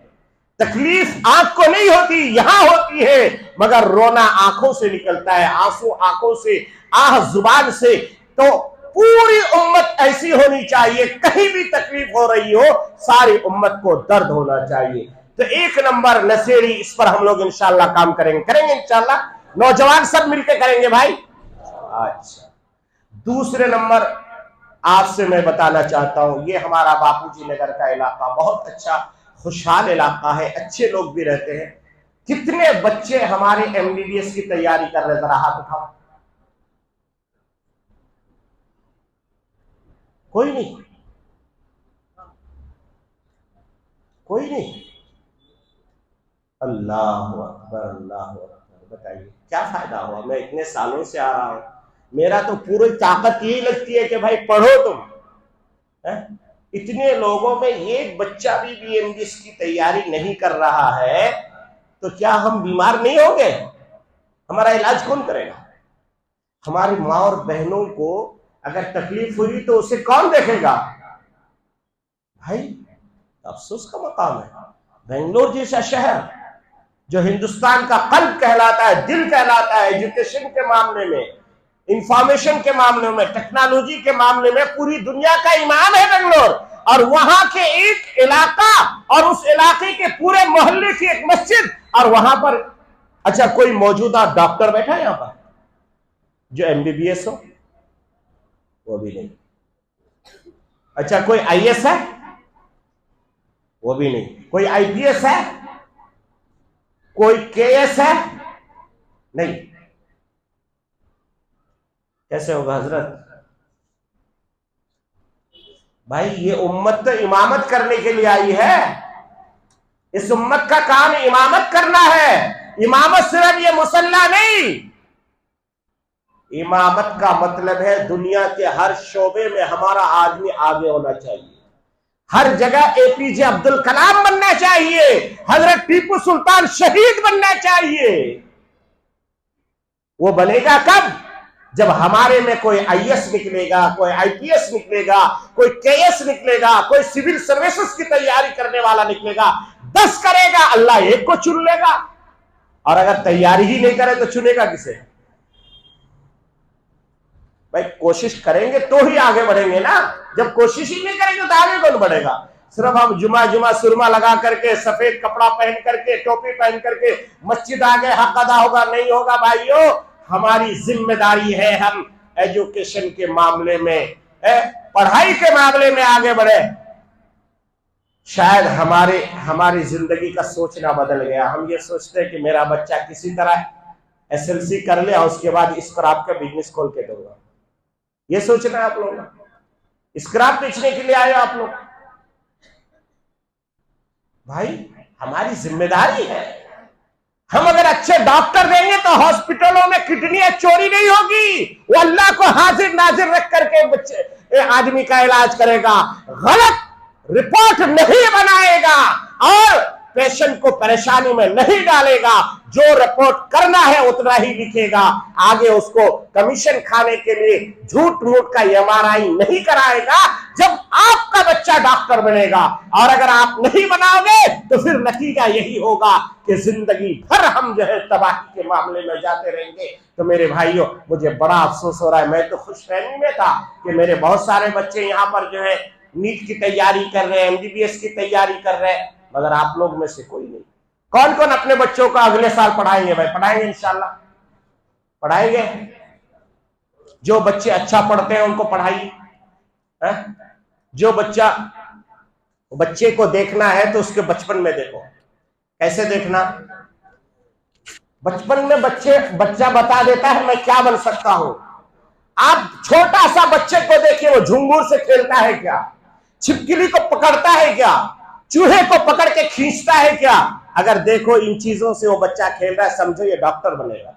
तकलीफ आंख को नहीं होती, यहां होती है, मगर रोना आंखों से निकलता है, आंसू आंखों से, आह जुबान से। तो पूरी उम्मत ऐसी होनी चाहिए, कहीं भी तकलीफ हो रही हो, सारी उम्मत को दर्द होना चाहिए। तो 1 नंबर नशेड़ी, इस पर हम लोग इंशाअल्लाह काम करेंगे इंशाअल्लाह। नौजवान सब मिलकर करेंगे भाई। अच्छा, दूसरे नंबर आपसे मैं बताना चाहता हूं, ये हमारा बापूजी नगर का इलाका बहुत अच्छा खुशहाल इलाका है, अच्छे लोग भी रहते हैं। कितने बच्चे हमारे MBBS की तैयारी कर रहे, जरा हाथ उठाओ। कोई नहीं, कोई नहीं। अल्लाह अकबर, अल्लाह अकबर। बताइए क्या फायदा हुआ, मैं इतने सालों से आ रहा हूं, मेरा तो पूरी ताकत यही लगती है कि भाई पढ़ो तुम है? इतने लोगों में एक बच्चा भी BMBS की तैयारी नहीं कर रहा है, तो क्या हम बीमार नहीं होंगे? हमारा इलाज कौन करेगा? हमारी माँ और बहनों को अगर तकलीफ हुई तो उसे कौन देखेगा? भाई अफसोस का मकाम है। बेंगलोर जैसा शहर जो हिंदुस्तान का कल्ब कहलाता है, दिल कहलाता है, एजुकेशन के मामले में, इंफॉर्मेशन के मामले में, टेक्नोलॉजी के मामले में पूरी दुनिया का इमाम है बेंगलोर। और वहां के एक इलाका और उस इलाके के पूरे मोहल्ले की एक मस्जिद, और वहां पर अच्छा कोई मौजूदा डॉक्टर बैठा है यहां पर जो MBBS हो? वो भी नहीं। अच्छा कोई IAS है? वो भी नहीं। कोई IPS है? कोई KS है? नहीं। कैसे होगा हजरत? भाई ये उम्मत तो इमामत करने के लिए आई है। इस उम्मत का काम इमामत करना है। इमामत सिर्फ ये मुसल्ला नहीं, इमामत का मतलब है दुनिया के हर शोबे में हमारा आदमी आगे होना चाहिए। हर जगह APJ अब्दुल कलाम बनना चाहिए, हजरत टीपू सुल्तान शहीद बनना चाहिए। वो बनेगा कब? जब हमारे में कोई IAS निकलेगा, कोई IPS निकलेगा, कोई KS निकलेगा, कोई सिविल सर्विसेज की तैयारी करने वाला निकलेगा। 10 करेगा, अल्लाह एक को चुन लेगा। और अगर तैयारी ही नहीं करे तो चुनेगा किसे? भाई कोशिश करेंगे तो ही आगे बढ़ेंगे ना। जब कोशिश ही नहीं करेंगे तो आगे कौन बढ़ेगा? सिर्फ हम जुमा सुरमा लगा करके, सफेद कपड़ा पहन करके, टोपी पहन करके मस्जिद आ गए, हक अदा होगा नहीं होगा? भाइयों हमारी जिम्मेदारी है हम एजुकेशन के मामले में, पढ़ाई के मामले में आगे बढ़े। शायद हमारी जिंदगी का सोचना बदल गया। हम ये सोचते हैं कि मेरा बच्चा किसी तरह एसएलसी कर ले और उसके बाद स्क्रैप का बिजनेस खोल के दूंगा। ये सोचना है आप लोगों का? स्क्रैप बेचने के लिए आए आप लोग? भाई हमारी जिम्मेदारी है। हम अगर अच्छे डॉक्टर देंगे तो हॉस्पिटलों में किडनियां चोरी नहीं होगी। वो अल्लाह को हाजिर नाजिर रख करके बच्चे आदमी का इलाज करेगा, गलत रिपोर्ट नहीं बनाएगा और पेशेंट को परेशानी में नहीं डालेगा। जो रिपोर्ट करना है उतना ही लिखेगा, आगे उसको कमीशन खाने के लिए झूठ मूठ का एमआरआई नहीं कराएगा। जब आपका बच्चा डॉक्टर बनेगा और अगर आप नहीं बनाओगे तो फिर नतीजा यही होगा कि जिंदगी भर हम जो है तबाही के मामले में जाते रहेंगे। तो मेरे भाइयों, मुझे बड़ा अफसोस हो रहा है। मैं तो खुशफहमी में था कि मेरे बहुत सारे बच्चे यहाँ पर जो है नीट की तैयारी कर रहे हैं, एमबीबीएस की तैयारी कर रहे हैं, मगर आप लोग में से कोई नहीं। कौन कौन अपने बच्चों को अगले साल पढ़ाएंगे? भाई पढ़ाएंगे, इंशाल्लाह पढ़ाएंगे। जो बच्चे अच्छा पढ़ते हैं उनको पढ़ाइए। जो बच्चे को देखना है तो उसके बचपन में देखो। कैसे देखना? बचपन में बच्चा बता देता है मैं क्या बन सकता हूं। आप छोटा सा बच्चे को देखिए, वो झुंगूर से खेलता है क्या, छिपकली को पकड़ता है क्या, चूहे को पकड़ के खींचता है क्या? अगर देखो इन चीजों से वो बच्चा खेल रहा है, समझो ये डॉक्टर बनेगा।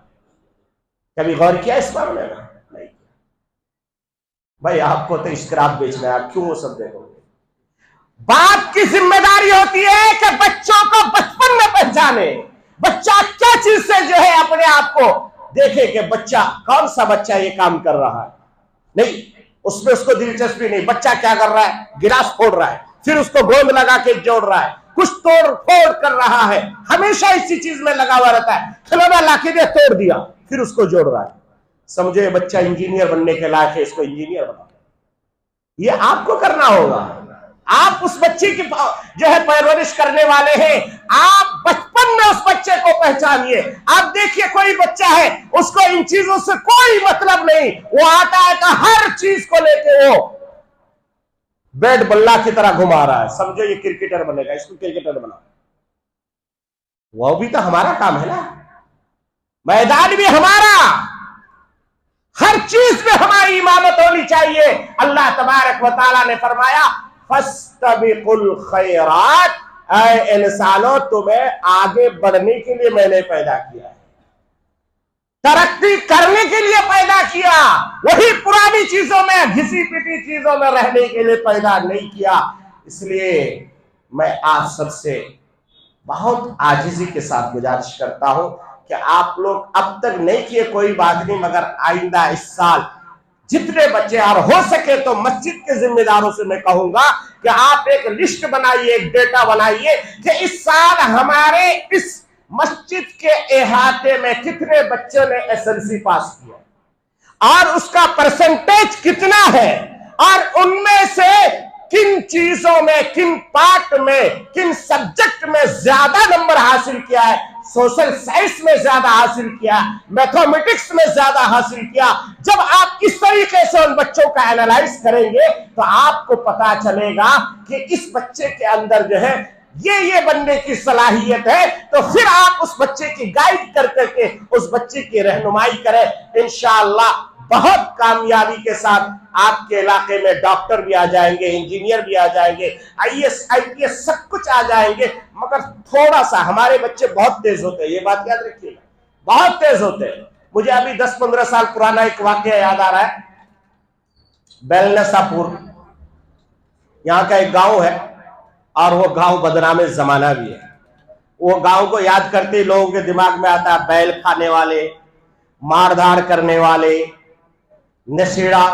कभी गौर किया इस पर? बनेगा नहीं। भाई आपको तो स्क्रैप बेचना है, आप क्यों वो सब देखोगे? बाप की जिम्मेदारी होती है कि बच्चों को बचपन में पहचाने। बच्चा क्या चीज से जो है अपने आप को देखे कि बच्चा कौन सा बच्चा ये काम कर रहा है। नहीं, उसमें उसको दिलचस्पी नहीं। बच्चा क्या कर रहा है? गिलास फोड़ रहा है, फिर उसको गोंद लगा के जोड़ रहा है, कुछ तोड़ फोड़ कर रहा है, हमेशा इसी चीज में लगा हुआ रहता है। खिलौना लाके दे, तोड़ दिया, फिर उसको जोड़ रहा है। समझो ये बच्चा इंजीनियर बनने के लायक है, इसको इंजीनियर बना। ये आपको करना होगा। आप उस बच्चे की जो है परवरिश करने वाले हैं। आप बचपन में उस बच्चे को पहचानिए। आप देखिए कोई बच्चा है उसको इन चीजों से कोई मतलब नहीं, वो आता है तो हर चीज को लेके वो बैट बल्ला की तरह घुमा रहा है। समझो ये क्रिकेटर बनेगा, इसको क्रिकेटर बना। वो भी तो हमारा काम है ना, मैदान भी हमारा, हर चीज में हमारी इमामत होनी चाहिए। अल्लाह तबारक व तआला ने फरमाया फस्तबिकुल खैरात, ऐ इंसानों तुम्हें आगे बढ़ने के लिए मैंने पैदा किया है, तरक्की करने के लिए पैदा किया। वही पुरानी चीजों में, घिसी पिटी चीजों में रहने के लिए पैदा नहीं किया। इसलिए मैं आप सबसे बहुत आजिजी के साथ गुजारिश करता हूं कि आप लोग अब तक नहीं किए कोई बात नहीं, मगर आइंदा इस साल जितने बच्चे, और हो सके तो मस्जिद के जिम्मेदारों से मैं कहूंगा कि आप एक लिस्ट बनाइए, एक डेटा बनाइए कि इस साल हमारे इस मस्जिद के इहाते में कितने बच्चों ने एसएलसी पास किया और उसका परसेंटेज कितना है, और उनमें से किन चीजों में, किन पार्ट में, किन सब्जेक्ट में ज्यादा नंबर हासिल किया है। सोशल साइंस में ज्यादा हासिल किया, मैथमेटिक्स में ज्यादा हासिल किया। जब आप इस तरीके से उन बच्चों का एनालाइज करेंगे तो आपको पता चलेगा कि इस बच्चे के अंदर जो है ये बनने की सलाहियत है। तो फिर आप उस बच्चे की गाइड कर करके उस बच्चे की रहनुमाई करें। इंशाअल्लाह बहुत कामयाबी के साथ आपके इलाके में डॉक्टर भी आ जाएंगे, इंजीनियर भी आ जाएंगे, आईएएस आईपीएस सब कुछ आ जाएंगे। मगर थोड़ा सा हमारे बच्चे बहुत तेज होते हैं, ये बात याद रखिएगा, बहुत तेज होते हैं। मुझे अभी 10-15 साल पुराना एक वाकया याद आ रहा है। बेलनसापुर यहाँ का एक गांव है और वो गांव बदनामे जमाना भी है। वो गांव को याद करते ही लोगों के दिमाग में आता है बैल खाने वाले, मारधाड़ करने वाले, नशेड़ा,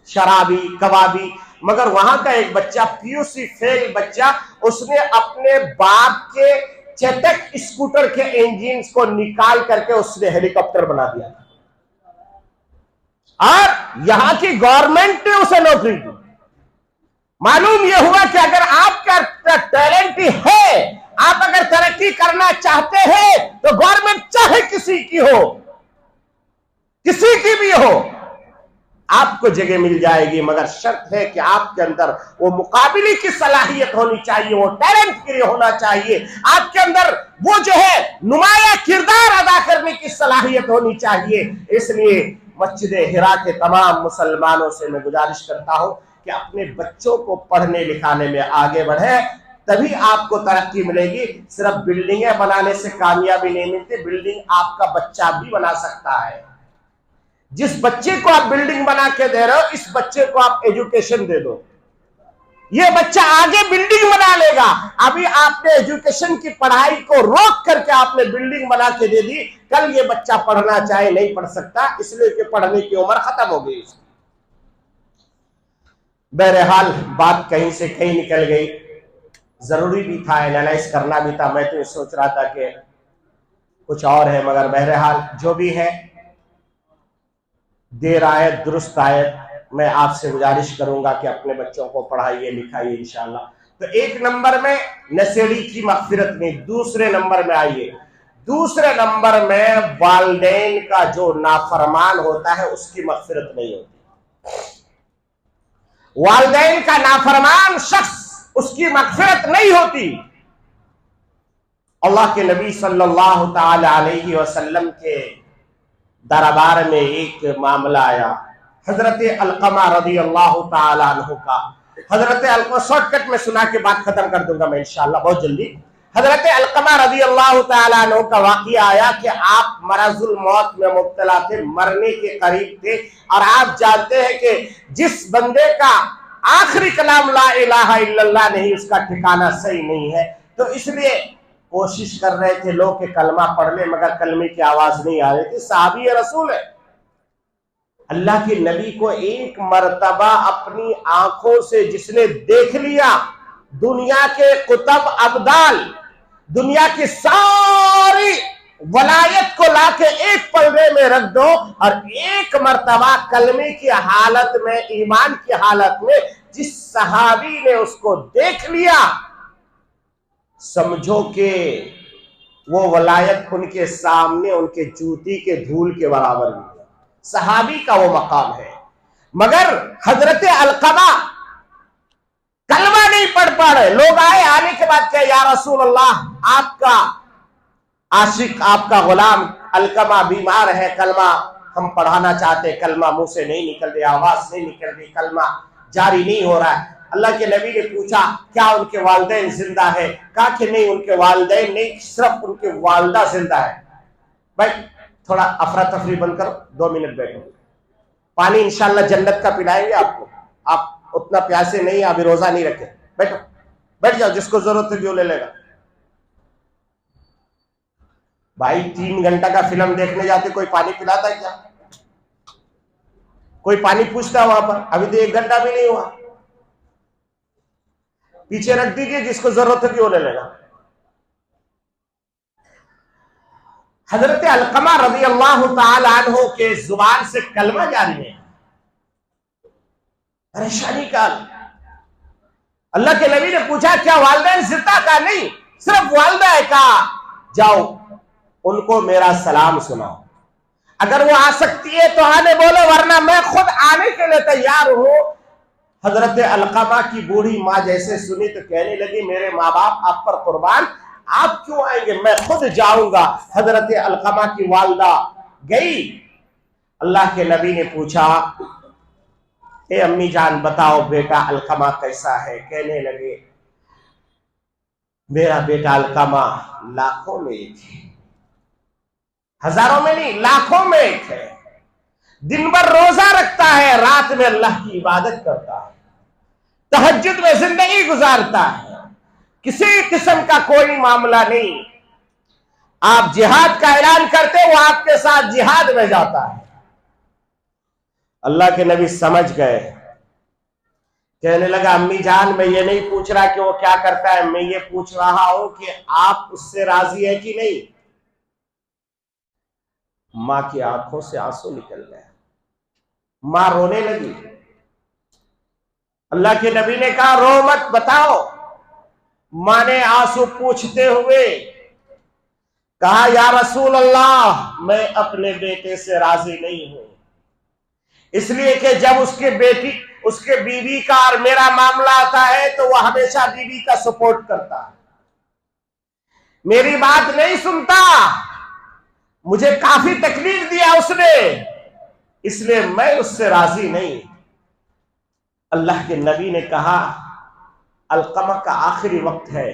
शराबी, कबाबी। मगर वहां का एक बच्चा, पीयूसी फेल बच्चा, उसने अपने बाप के चेतक स्कूटर के इंजन को निकाल करके उसने हेलीकॉप्टर बना दिया और यहां की गवर्नमेंट ने उसे नौकरी दी। मालूम यह हुआ कि अगर आपका टैलेंट है, आप अगर तरक्की करना चाहते हैं तो गवर्नमेंट चाहे किसी की हो, किसी की भी हो, आपको जगह मिल जाएगी, मगर शर्त है कि आपके अंदर वो मुकाबले की सलाहियत होनी चाहिए, वो टैलेंट के लिए होना चाहिए, आपके अंदर वो जो है नुमाया किरदार अदा करने की सलाहियत होनी चाहिए। इसलिए मस्जिद हिरा के तमाम मुसलमानों से मैं गुजारिश करता हूं कि अपने बच्चों को पढ़ने लिखाने में आगे बढ़े, तभी आपको तरक्की मिलेगी। सिर्फ बिल्डिंगें बनाने से कामयाबी नहीं मिलती, बिल्डिंग आपका बच्चा भी बना सकता है। जिस बच्चे को आप बिल्डिंग बना के दे रहे हो, इस बच्चे को आप एजुकेशन दे दो, ये बच्चा आगे बिल्डिंग बना लेगा। अभी आपने एजुकेशन की पढ़ाई को रोक करके आपने बिल्डिंग बना के दे दी, कल ये बच्चा पढ़ना चाहे नहीं पढ़ सकता, इसलिए कि पढ़ने की उम्र खत्म हो गई उसकी। बहरहाल बात कहीं से कहीं निकल गई, जरूरी भी था, एनालाइज करना भी था। मैं तो सोच रहा था कि कुछ और है, मगर बहरहाल जो भी है, देर आए दुरुस्त आए। मैं आपसे गुजारिश करूंगा कि अपने बच्चों को पढ़ाइए लिखाइए इंशाअल्लाह। तो एक नंबर में नशेड़ी की मगफिरत नहीं, दूसरे नंबर में आइए, दूसरे नंबर में वालिदैन का जो नाफरमान होता है उसकी मगफिरत नहीं होती। वालिदैन का नाफरमान शख्स, उसकी मगफिरत नहीं होती। अल्लाह के नबी सल्लल्लाहु ताला अलैहि वसल्लम के दरबार में एक मामला आया, हजरत अलकमा रज़ी अल्लाह ताला अन्हु का। हजरत अलकमा, शॉर्टकट में सुना के बात खत्म कर दूंगा मैं इंशाअल्लाह बहुत जल्दी। हजरत अलकमा रज़ी अल्लाह ताला अन्हु का वाक़या आया कि आप मरजुल मौत में मुब्तला थे, मरने के करीब थे, और आप जानते हैं कि जिस बंदे का आखिरी कलाम ला इलाहा इल्लल्लाह नहीं, उसका ठिकाना सही नहीं है। तो इसलिए कोशिश कर रहे थे लोग के कलमा पढ़ ले, मगर कलमे की आवाज नहीं आ रही थी। साहबी रसूल है, अल्लाह के नबी को एक मर्तबा अपनी आंखों से जिसने देख लिया, दुनिया के कुतब अब्दाल, दुनिया की सारी वलायत को लाके एक पर्दे में रख दो, और एक मर्तबा कलमे की हालत में, ईमान की हालत में जिस सहाबी ने उसको देख लिया, समझो कि वो वलायत उनके सामने उनके जूती के धूल के बराबर भी है। सहाबी का वो मकाम है। मगर हजरत अलकमा कलमा नहीं पढ़ पा रहे। लोग आए, आने के बाद क्या, या रसूल अल्लाह, आपका आशिक, आपका गुलाम अलकमा बीमार है, कलमा हम पढ़ाना चाहते, कलमा मुंह से नहीं निकल रही, आवाज नहीं निकल रही, कलमा जारी नहीं हो रहा है। अल्लाह के नबी ने पूछा क्या उनके वालिदैन जिंदा है? कहा कि नहीं, उनके वालिदैन नहीं, सिर्फ उनके वालिदा जिंदा है। भाई थोड़ा अफरा तफरी बंद करो, 2 मिनट बैठो, पानी इंशाल्लाह जन्नत का पिलाएंगे आपको। आप उतना प्यासे नहीं, अभी रोजा नहीं रखे, बैठो, बैठ जाओ, जिसको जरूरत है जो ले लेगा। भाई 3 घंटा का फिल्म देखने जाते, कोई पानी पिलाता है क्या? कोई पानी पूछता है वहां पर? अभी तो 1 घंटा भी नहीं हुआ। पीछे रख दीजिए, जिसको जरूरत है वो ले लेगा। हजरत अलकमा रज़ी अल्लाह ताला अन्हु के जुबान से कलमा जारी है। परेशानी का अल्लाह के नबी ने पूछा क्या वालिदैन जिंदा? का नहीं, सिर्फ वालिदा है। कहा जाओ उनको मेरा सलाम सुनाओ, अगर वो आ सकती है तो आने बोलो, वरना मैं खुद आने के लिए तैयार हूं। हजरत अलकमा की बूढ़ी माँ जैसे सुनी तो कहने लगी, मेरे माँ बाप आप पर कुर्बान, आप क्यों आएंगे, मैं खुद जाऊंगा। हजरत अलकमा की वालिदा गई। अल्लाह के नबी ने पूछा, ए अम्मी जान बताओ बेटा अलकमा कैसा है? कहने लगे, मेरा बेटा अलकमा लाखों में एक है, हजारों में नहीं, लाखों में एक है। दिन भर रोजा रखता है, रात में अल्लाह की इबादत करता है, तहज्जुद में जिंदगी गुजारता है, किसी किस्म का कोई मामला नहीं। आप जिहाद का ऐलान करते, वो आपके साथ जिहाद में जाता है। अल्लाह के नबी समझ गए, कहने लगा, अम्मी जान मैं ये नहीं पूछ रहा कि वो क्या करता है, मैं ये पूछ रहा हूं कि आप उससे राजी है कि नहीं। मां की आंखों से आंसू निकल गए, मां रोने लगी। अल्लाह के नबी ने कहा, रो मत, बताओ। मां ने आंसू पूछते हुए कहा, या रसूल अल्लाह, मैं अपने बेटे से राजी नहीं हूं। इसलिए कि जब उसके बीवी का और मेरा मामला आता है तो वह हमेशा बीवी का सपोर्ट करता है, मेरी बात नहीं सुनता। मुझे काफी तकलीफ दिया उसने, इसलिए मैं उससे राजी नहीं। अल्लाह के नबी ने कहा अलकमा का आखिरी वक्त है,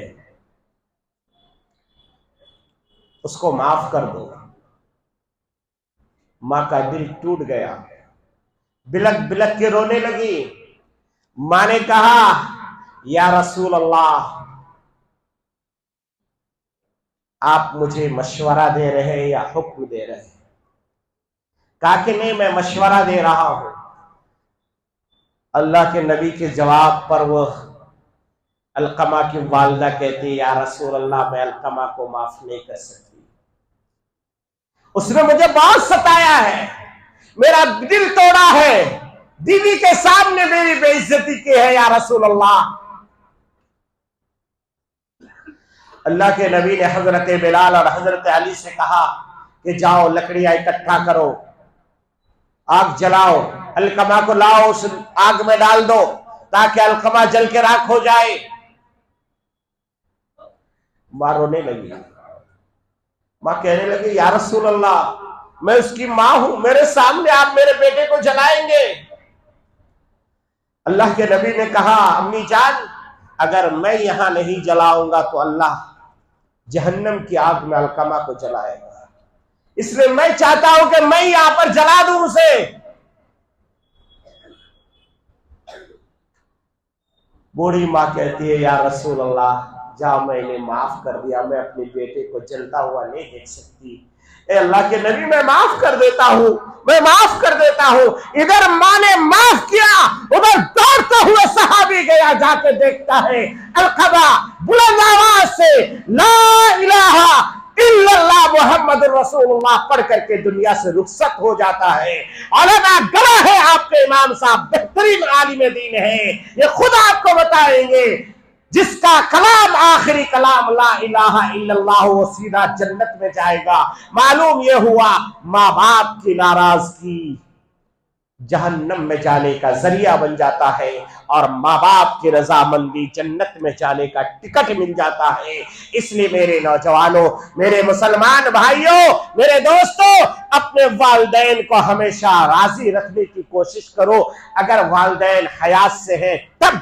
उसको माफ कर दो। मां का दिल टूट गया, बिलक बिलक के रोने लगी। मां ने कहा या रसूल अल्लाह, आप मुझे मशवरा दे रहे हैं या हुक्म दे रहे हैं? कहा कि नहीं, मैं मशवरा दे रहा हूं। अल्लाह के नबी के जवाब पर वो अलकमा की वालिदा कहती या रसूल अल्लाह, मैं अलकमा को माफ नहीं कर सकती, उसने मुझे बहुत सताया है, मेरा दिल तोड़ा है, बीवी के सामने मेरी बेइज्जती की है या रसूल अल्लाह। अल्लाह के नबी ने हजरत बिलाल और हजरत अली से कहा कि जाओ लकड़ियां इकट्ठा करो, आग जलाओ, अलकमा को लाओ, उस आग में डाल दो ताकि अलकमा जल के राख हो जाए। मां रोने लगी, मां कहने लगी या रसूल अल्लाह, मैं उसकी मां हूं, मेरे सामने आप मेरे बेटे को जलाएंगे? अल्लाह के नबी ने कहा अम्मी जान, अगर मैं यहां नहीं जलाऊंगा तो अल्लाह जहन्नम की आग में अलकमा को जलाएगा, इसलिए मैं चाहता हूं कि मैं यहां पर जला दूं उसे। बूढ़ी मां कहती है या रसूल अल्लाह, जाओ, मैंने माफ कर दिया, मैं अपने बेटे को जलता हुआ नहीं देख सकती। ए अल्लाह के नबी, मैं माफ कर देता हूं, मैं माफ कर देता हूं। इधर मां ने माफ किया, उधर दौड़ते हुए सहाबी गया, जाके देखता है अलकमा बुलंद आवाज से ला इलाहा इल्लल्लाह मुहम्मदुर रसूलुल्लाह पढ़ करके दुनिया से रुखसत हो जाता है। औलाना गला है आपके इमाम साहब, बेहतरीन आलिम दीन है, ये खुद आपको बताएंगे, जिसका कलाम आखिरी कलाम ला इलाहा इल्लल्लाह, वो सीधा जन्नत में जाएगा। मालूम यह हुआ माँ बाप की नाराजगी जहन्नम में जाने का जरिया बन जाता है और माँ बाप की रजामंदी जन्नत में जाने का टिकट मिल जाता है। इसलिए मेरे नौजवानों, मेरे मुसलमान भाइयों, मेरे दोस्तों, अपने वालिदैन को हमेशा राजी रखने की कोशिश करो। अगर वालिदैन हयात से हैं तब,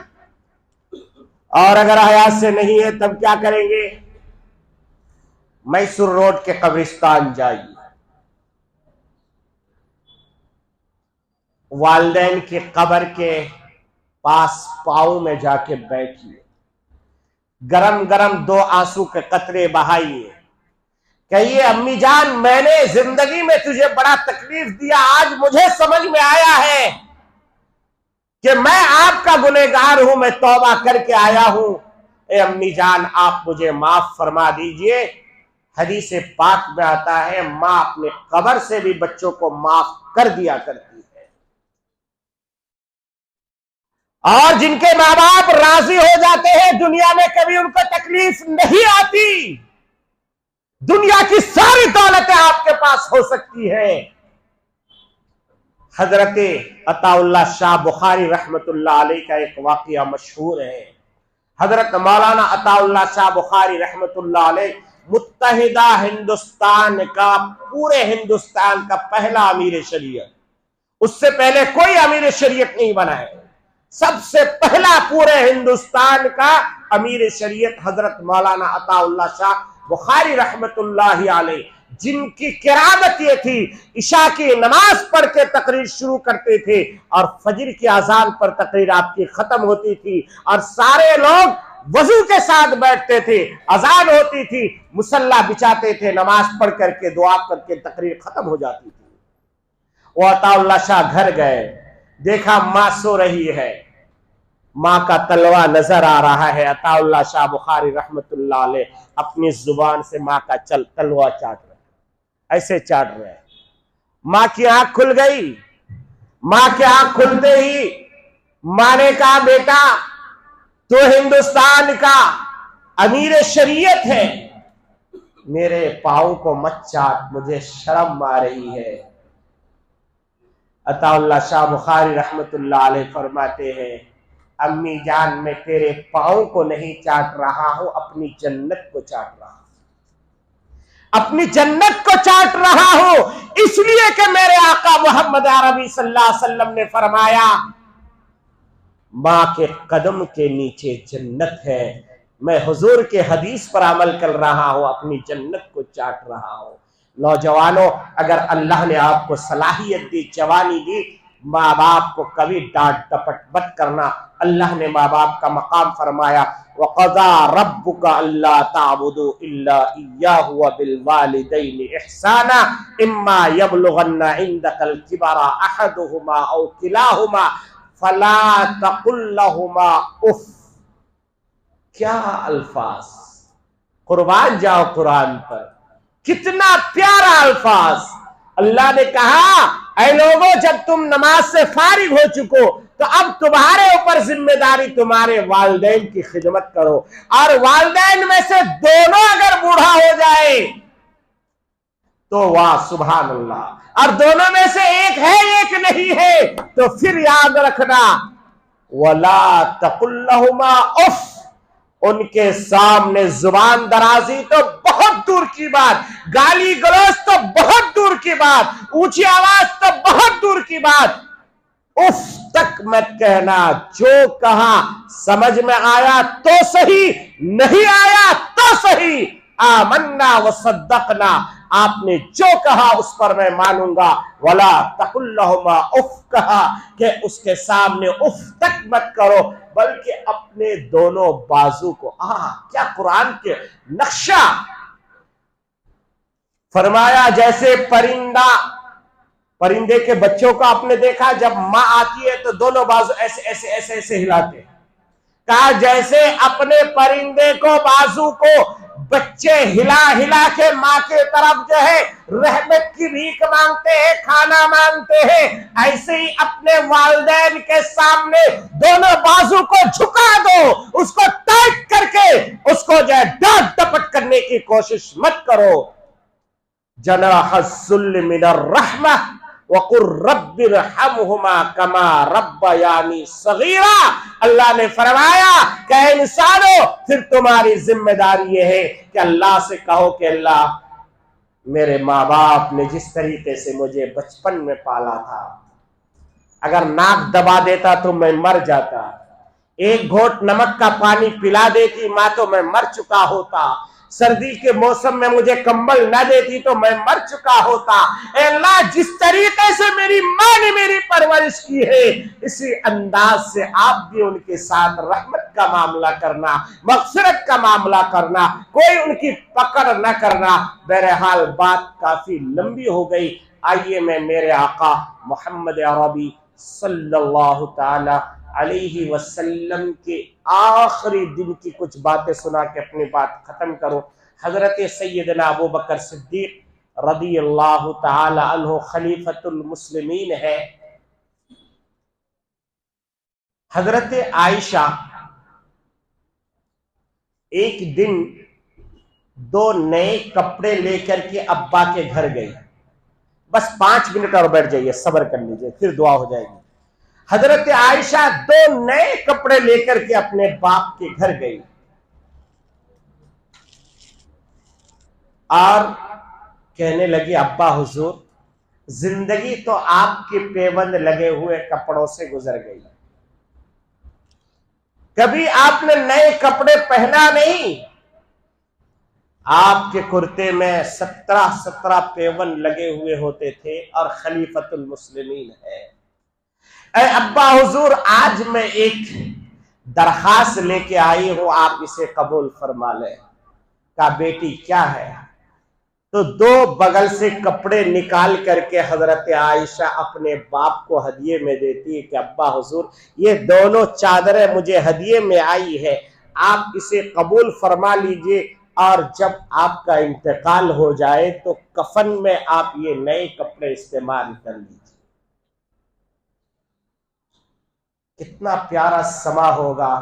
और अगर हयात से नहीं है तब क्या करेंगे? मैसूर रोड के कब्रिस्तान जाइए, वालिदैन के कब्र के पास पांव में जाके बैठिए, गरम गरम 2 आंसू के कतरे बहाइए, कहिए अम्मी जान, मैंने जिंदगी में तुझे बड़ा तकलीफ दिया, आज मुझे समझ में आया है कि मैं आपका गुनहगार हूं, मैं तौबा करके आया हूं। ए अम्मी जान, आप मुझे माफ फरमा दीजिए। हदीस पाक में आता है मां अपने कब्र से भी बच्चों को माफ कर दिया करती है, और जिनके माँ बाप राजी हो जाते हैं दुनिया में कभी उनको तकलीफ नहीं आती। दुनिया की सारी दौलतें आपके पास हो सकती है। हजरत अताउल्लाह शाह बुखारी रहमतुल्लाह अलैह का एक वाकया मशहूर है। हजरत मौलाना अताउल्लाह शाह बुखारी रहमतुल्लाह अलैह मुत्तहिदा हिंदुस्तान का, पूरे हिंदुस्तान का पहला अमीर शरीयत, उससे पहले कोई अमीर शरीयत नहीं बना है। सबसे पहला पूरे हिंदुस्तान का अमीर शरीयत हजरत मौलाना अताउल्लाह शाह बुखारी रहमतुल्लाह अलैह, जिनकी किरामत ये थी, इशा की नमाज पढ़ के तकरीर शुरू करते थे और फजर की अजान पर तकरीर आपकी खत्म होती थी, और सारे लोग वजू के साथ बैठते थे, अजान होती थी, मुसल्ला बिछाते थे, नमाज पढ़ करके दुआ करके तकरीर खत्म हो जाती थी। वो अताउल्लाह शाह घर गए, देखा मां सो रही है, मां का तलवा नजर आ रहा है। अताउल्लाह शाह बुखारी रहमतुल्लाह अलैह अपनी जुबान से मां का तलवा चाट रहे, ऐसे चाट रहे। मां की आंख खुल गई। मां की आंख खुलते ही मां ने कहा, बेटा तो हिंदुस्तान का अमीर शरीयत है, मेरे पाँव को मत चाट, मुझे शर्म आ रही है। अताउल्लाह शाह बुखारी रहमतुल्लाह अलैह फरमाते हैं, अम्मी जान मैं तेरे पाँव को नहीं चाट रहा हूं, अपनी जन्नत को चाट रहा हूं, अपनी जन्नत को चाट रहा हूं, इसलिए कि मेरे आका मोहम्मद अरबी सल्लल्लाहु अलैहि वसल्लम ने फरमाया माँ के कदम के नीचे जन्नत है। मैं हुजूर के हदीस पर अमल कर रहा हूं, अपनी जन्नत को चाट रहा हूं। नौजवानों, अगर अल्लाह ने आपको सलाहियत दी, जवानी दी, माँ बाप को कभी डांट टपट मत करना। अल्लाह ने माँ बाप का मकाम फरमाया, वक़ज़ा रब्बुका अल्ला ताबुदू इल्ला इय्याहु व बिल वालिदैनि इहसाना इम्मा यबलुगन्ना इंदकल किबरा अहदुहुमा औ किलाहुमा फला तकुल लहुमा उफ। क्या अल्फाज, कुर्बान जाओ कुरान पर, कितना प्यारा अल्फाज। अल्लाह ने कहा, ऐ लोगों, जब तुम नमाज से फारिग हो चुको तो अब तुम्हारे ऊपर जिम्मेदारी तुम्हारे वालिदैन की खिदमत करो, और वालिदैन में से दोनों अगर बूढ़ा हो जाए तो वाह सुभान अल्लाह, और दोनों में से एक है एक नहीं है तो फिर याद रखना, वला तकुल लहुमा उफ, उनके सामने जुबान दराजी तो बहुत दूर की बात, गाली गलौज तो बहुत दूर की बात, ऊंची आवाज तो बहुत दूर की बात, उफ तक मत कहना। जो कहा समझ में आया तो सही, नहीं आया तो सही, आमन्ना व सद्दकना, आपने जो कहा उस पर मैं मानूंगा। वला तकुल लहुमा उफ, कहा कि उसके सामने उफ तक मत करो, बल्कि अपने दोनों बाजू को, क्या कुरान के नक्शा फरमाया। जैसे परिंदे के बच्चों को आपने देखा, जब माँ आती है तो दोनों बाजू ऐसे ऐसे ऐसे ऐसे हिलाते हैं। कहा जैसे अपने परिंदे को, बाजू को बच्चे हिला हिला के माँ के तरफ जो है रहमत की भीख मांगते हैं, खाना मांगते हैं, ऐसे ही अपने वालिदैन के सामने दोनों बाजू को झुका दो, उसको टाइट करके उसको जो है डांट टपट करने की कोशिश मत करो। जनाहस्सुल्ल मिनर रहमा वकुर रब्बिरहमहुमा कमा रब्बयानी सगीरा। अल्लाह ने फरमाया कि इंसानों, फिर तुम्हारी जिम्मेदारी यह है कि अल्लाह से कहो कि अल्लाह, मेरे माँ बाप ने जिस तरीके से मुझे बचपन में पाला था, अगर नाक दबा देता तो मैं मर जाता, एक घोट नमक का पानी पिला देती माँ तो मैं मर चुका होता, सर्दी के मौसम में मुझे कंबल न देती तो मैं मर चुका होता। अल्लाह, जिस तरीके से मेरी माँ ने मेरी परवरिश की है, इसी अंदाज से आप भी उनके साथ रहमत का मामला करना, मग़फ़िरत का मामला करना, कोई उनकी पकड़ न करना। बहरहाल बात काफी लंबी हो गई। आइए मैं मेरे आका मोहम्मद अरबी सल्लल्लाहु ताला अलैहि वसल्लम के आखिरी दिन की कुछ बातें सुना के अपनी बात खत्म करूं। हजरत सैयदना अबू बकर सिद्दीक रदियल्लाहु ताला अन्हु खलीफतुल मुस्लिमीन है। हजरत आयशा एक दिन दो नए कपड़े लेकर के अब्बा के घर गई। बस 5 मिनट और बैठ जाइए, सब्र कर लीजिए, फिर दुआ हो जाएगी। हजरत आयशा 2 नए कपड़े लेकर के अपने बाप के घर गई और कहने लगी, अब्बा हुजूर, जिंदगी तो आपके पेबंद लगे हुए कपड़ों से गुजर गई, कभी आपने नए कपड़े पहना नहीं। आपके कुर्ते में 17 पेवन लगे हुए होते थे और खलीफतुल मुस्लिमीन है। ऐ अब्बा हुजूर, आज मैं एक दरखास्त लेके आई हूं, आप इसे कबूल फरमा लें। कहा बेटी क्या है? तो 2 बगल से कपड़े निकाल करके हजरत आयशा अपने बाप को हदिये में देती है कि अब्बा हुजूर, ये दोनों चादरें मुझे हदिये में आई है, आप इसे कबूल फरमा लीजिए, और जब आपका इंतकाल हो जाए तो कफन में आप ये नए कपड़े इस्तेमाल कर लीजिए। कितना प्यारा समा होगा।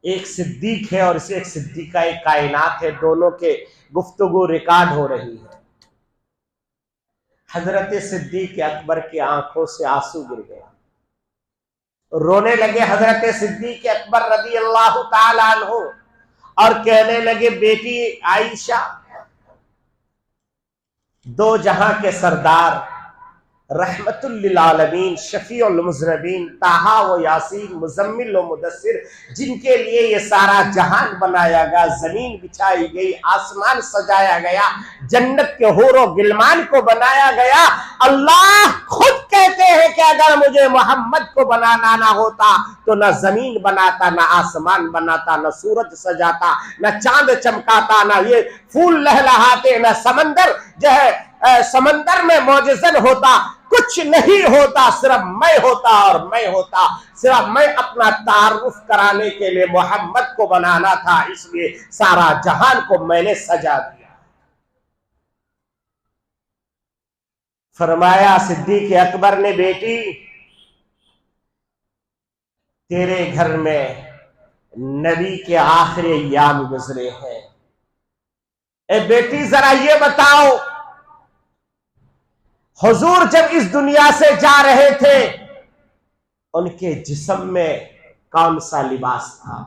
एक सिद्दीक है और इसे एक सिद्दीका कायनात है, दोनों के गुफ्तगू रिकॉर्ड हो रही है। हजरत सिद्दीक अकबर की आंखों से आंसू गिर गए, रोने लगे हजरत सिद्दीक अकबर रज़ी अल्लाह ताला अन्हु और कहने लगे, बेटी आयशा, दो जहां के सरदार, रहमतुल लिल आलमीन, शफीउल मुज़नबीन, ताहा व यासीन, मुज़म्मिल व मुदस्सिर, जिनके लिए ये सारा जहान बनाया गया, जमीन बिछाई गई, आसमान सजाया गया, जन्नत के हूरो गिलमान को बनाया गया। अल्लाह खुद कहते हैं कि अगर मुझे मोहम्मद को बनाना ना होता तो न जमीन बनाता, न आसमान बनाता, न सूरज सजाता, न चांद चमकाता, न ये फूल लहलहाते, न समंदर जो है समंदर में मौजज़न होता, कुछ नहीं होता, सिर्फ मैं होता और मैं होता। सिर्फ मैं अपना तारुफ कराने के लिए मोहम्मद को बनाना था, इसलिए सारा जहान को मैंने सजा दिया। फरमाया सिद्दीक अकबर ने, बेटी तेरे घर में नबी के आखिरी अय्याम गुजरे हैं। ए बेटी जरा ये बताओ, हुजूर जब इस दुनिया से जा रहे थे उनके जिस्म में कौन सा लिबास था?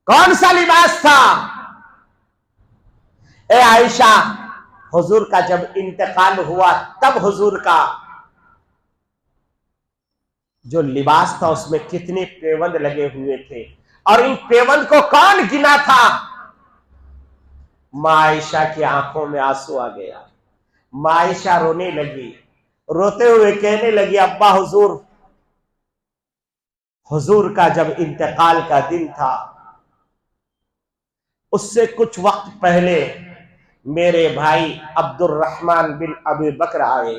कौन सा लिबास था? ए आयशा, हुजूर का जब इंतकाल हुआ तब हुजूर का जो लिबास था उसमें कितने पेवंद लगे हुए थे और इन पेवंद को कौन गिना था? मां आयशा की आंखों में आंसू आ गया। मां आयशा रोने लगी, रोते हुए कहने लगी, अब्बा हुजूर का जब इंतकाल का दिन था उससे कुछ वक्त पहले मेरे भाई अब्दुर्रहमान बिन अबी बकर आए।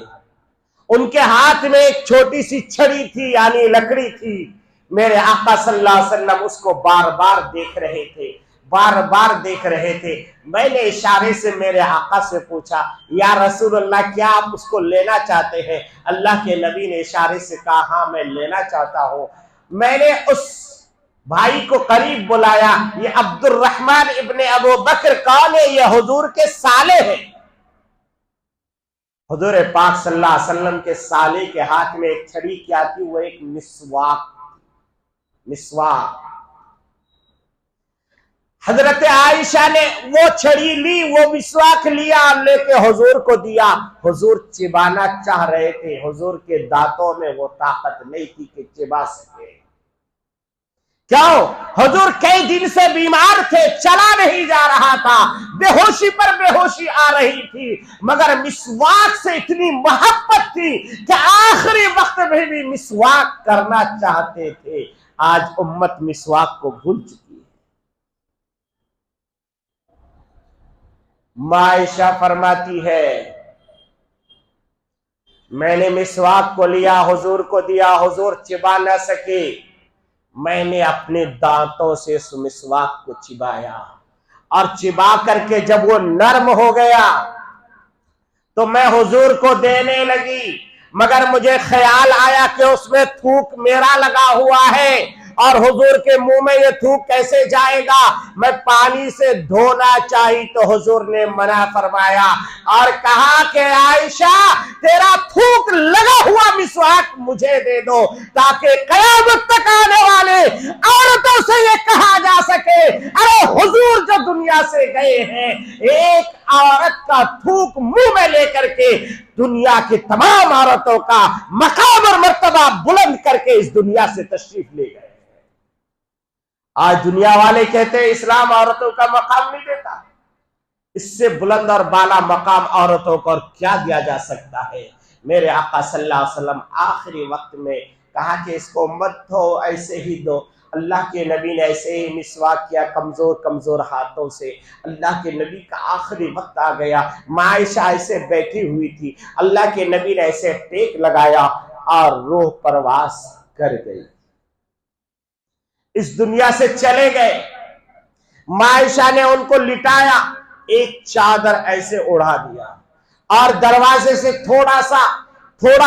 उनके हाथ में एक छोटी सी छड़ी थी, यानी लकड़ी थी। मेरे आका सल्लल्लाहु अलैहि वसल्लम उसको बार बार देख रहे थे, बार बार देख रहे थे। मैंने इशारे से मेरे आका से पूछा, या रसूलुल्लाह, क्या आप उसको लेना चाहते हैं? अल्लाह के नबी ने इशारे से कहा, हाँ मैं लेना चाहता हूं। मैंने उस भाई को करीब बुलाया। ये अब्दुर्रहमान इब्ने अबू बकर कौन है? ये हुजूर के साले हैं। हुजूर पाक सल्लल्लाहु अलैहि वसल्लम के साले के हाथ में एक छड़ी क्या थी? वो एक मिसवाक। हजरत आयशा ने वो छड़ी ली, वो मिसवाक लिया और लेके हुजूर को दिया। हुजूर चिबाना चाह रहे थे, हुजूर के दांतों में वो ताकत नहीं थी कि चिबा सके। क्यों? हुजूर कई दिन से बीमार थे, चला नहीं जा रहा था, बेहोशी पर बेहोशी आ रही थी, मगर मिसवाक से इतनी मोहब्बत थी कि आखिरी वक्त में भी मिसवाक करना चाहते थे। आज उम्मत मिसवाक को भूल चुकी है। मां आयशा फरमाती है, मैंने मिसवाक को लिया, हुजूर को दिया, हुजूर चिबा न सके। मैंने अपने दांतों से उस मिसवाक को चिबाया और चिबा करके जब वो नरम हो गया तो मैं हुजूर को देने लगी, मगर मुझे ख्याल आया कि उसमें थूक मेरा लगा हुआ है और हुजूर के मुंह में ये थूक कैसे जाएगा? मैं पानी से धोना चाहिए तो हुजूर ने मना फरमाया और कहा कि आयशा, तेरा थूक लगा हुआ मिसवाक मुझे दे दो, ताकि कयामत तक आने वाले औरतों से ये कहा जा सके, अरे हुजूर जो दुनिया से गए हैं, एक औरत का थूक मुंह में लेकर के दुनिया की तमाम औरतों का मकाम और मर्तबा बुलंद करके इस दुनिया से तशरीफ ले गए। आज दुनिया वाले कहते हैं इस्लाम औरतों का मकाम नहीं देता। इससे बुलंद और बाला मकाम औरतों को और क्या दिया जा सकता है? मेरे आका सल्लल्लाहु अलैहि वसल्लम आखिरी वक्त में कहा कि इसको मत दो, ऐसे ही दो। अल्लाह के नबी ने ऐसे ही मिसवाक किया, कमजोर कमजोर हाथों से। अल्लाह के नबी का आखिरी वक्त आ गया, मां आयशा ऐसे बैठी हुई थी, अल्लाह के नबी ने ऐसे टेक लगाया और रूह परवास कर गई, इस दुनिया से चले गए। मां आयशा ने उनको लिटाया, एक चादर ऐसे उड़ा दिया और दरवाजे से थोड़ा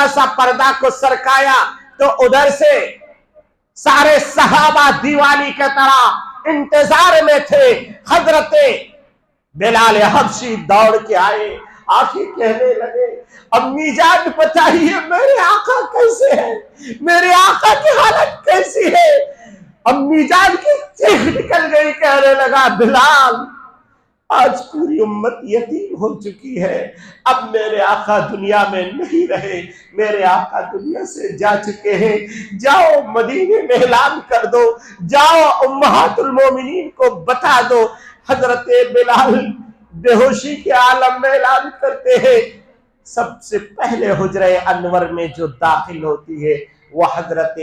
सा पर्दा को सरकाया तो उधर से सारे सहाबा दीवानी के तरह इंतजार में थे। हजरत बिलाल हबशी दौड़ के आए आके कहने लगे, अम्मी जान बताइए मेरे आका कैसे है, मेरे आका की हालत कैसी है। अम्मी जान की चीख निकल गई, कहने लगा, बिलाल आज पूरी उम्मत यतीम हो चुकी है, अब मेरे आका दुनिया में नहीं रहे, मेरे आका दुनिया से जा चुके हैं, जाओ मदीने में ऐलान कर दो, जाओ उम्महातुल मोमिनीन को बता दो। हजरत बिलाल बेहोशी के आलम में ऐलान करते हैं। सबसे पहले हुजरे अनवर में जो दाखिल होती है वह हजरत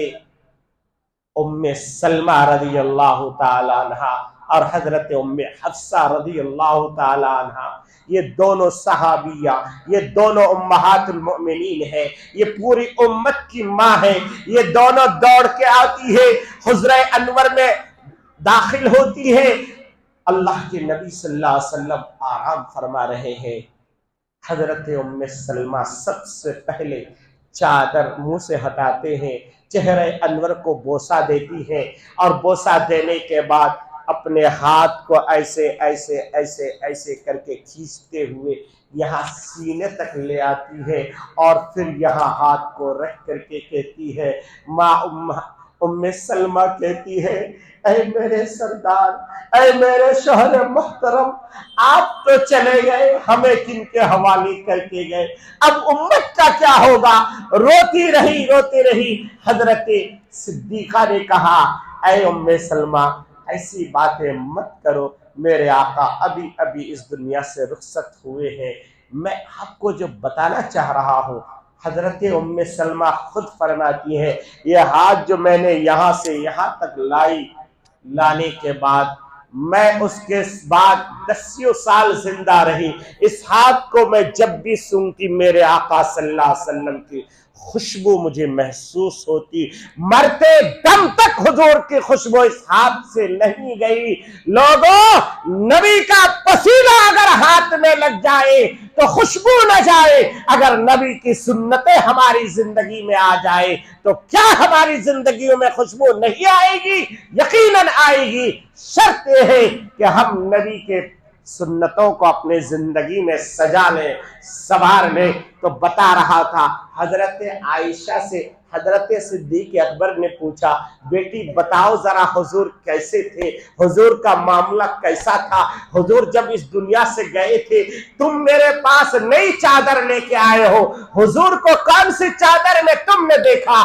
उम्मे सलमा रज़ी अल्लाह ताला अन्हा और हजरत उम्मे हफ्सा रज़ी अल्लाह ताला अन्हा, ये दोनों सहाबिया, ये दोनों उम्महातुल मोमिनीन है, ये पूरी उम्मत की माँ है। ये दोनों दौड़ के आती है, हुजरे अनवर में दाखिल होती है। अल्लाह के नबी सल्लल्लाहु अलैहि वसल्लम आराम फरमा रहे हैं। हजरत उम्मे सलमा सबसे पहले चादर मुंह से हटाते हैं, चेहरे अनवर को बोसा देती हैं और बोसा देने के बाद अपने हाथ को ऐसे ऐसे ऐसे ऐसे करके खींचते हुए यहाँ सीने तक ले आती है और फिर यहाँ हाथ को रख करके कहती है, माँ उम्मे सलमा कहती है, ऐ मेरे सरदार, ऐ मेरे शोहर मोहतरम, आप तो चले गए, हमें किनके हवाले करके गए, अब उम्मत का क्या होगा। रोती रही। हजरत सिद्दीका ने कहा, ऐ उम्मे सलमा ऐसी बातें मत करो, मेरे आका अभी अभी इस दुनिया से रुखसत हुए हैं। मैं आपको जो बताना चाह रहा हूँ, हजरत उम्मे सलमा खुद फरमाती है, यह हाथ जो मैंने यहाँ से यहाँ तक लाने के बाद मैं उसके बाद 10 साल जिंदा रही। इस हाथ को मैं जब भी सूंघती मेरे आका सल्लल्लाहु अलैहि वसल्लम की खुशबू मुझे महसूस होती। मरते दम तक हुजूर की खुशबू इस हाथ से नहीं गई। लोगों, नबी का पसीना अगर हाथ में लग जाए तो खुशबू न जाए, अगर नबी की सुन्नतें हमारी जिंदगी में आ जाए तो क्या हमारी जिंदगी में खुशबू नहीं आएगी? यकीनन आएगी। शर्त यह है कि हम नबी के सुन्नतों को अपने जिंदगी में सजा ले, संवार ले। तो बता रहा था, हजरत आयशा से हजरत सिद्दीक अकबर ने पूछा, बेटी बताओ जरा हुजूर कैसे थे, हुजूर का मामला कैसा था, हुजूर जब इस दुनिया से गए थे तुम मेरे पास नई चादर लेके आए हो, हुजूर को कौन सी चादर में तुमने देखा?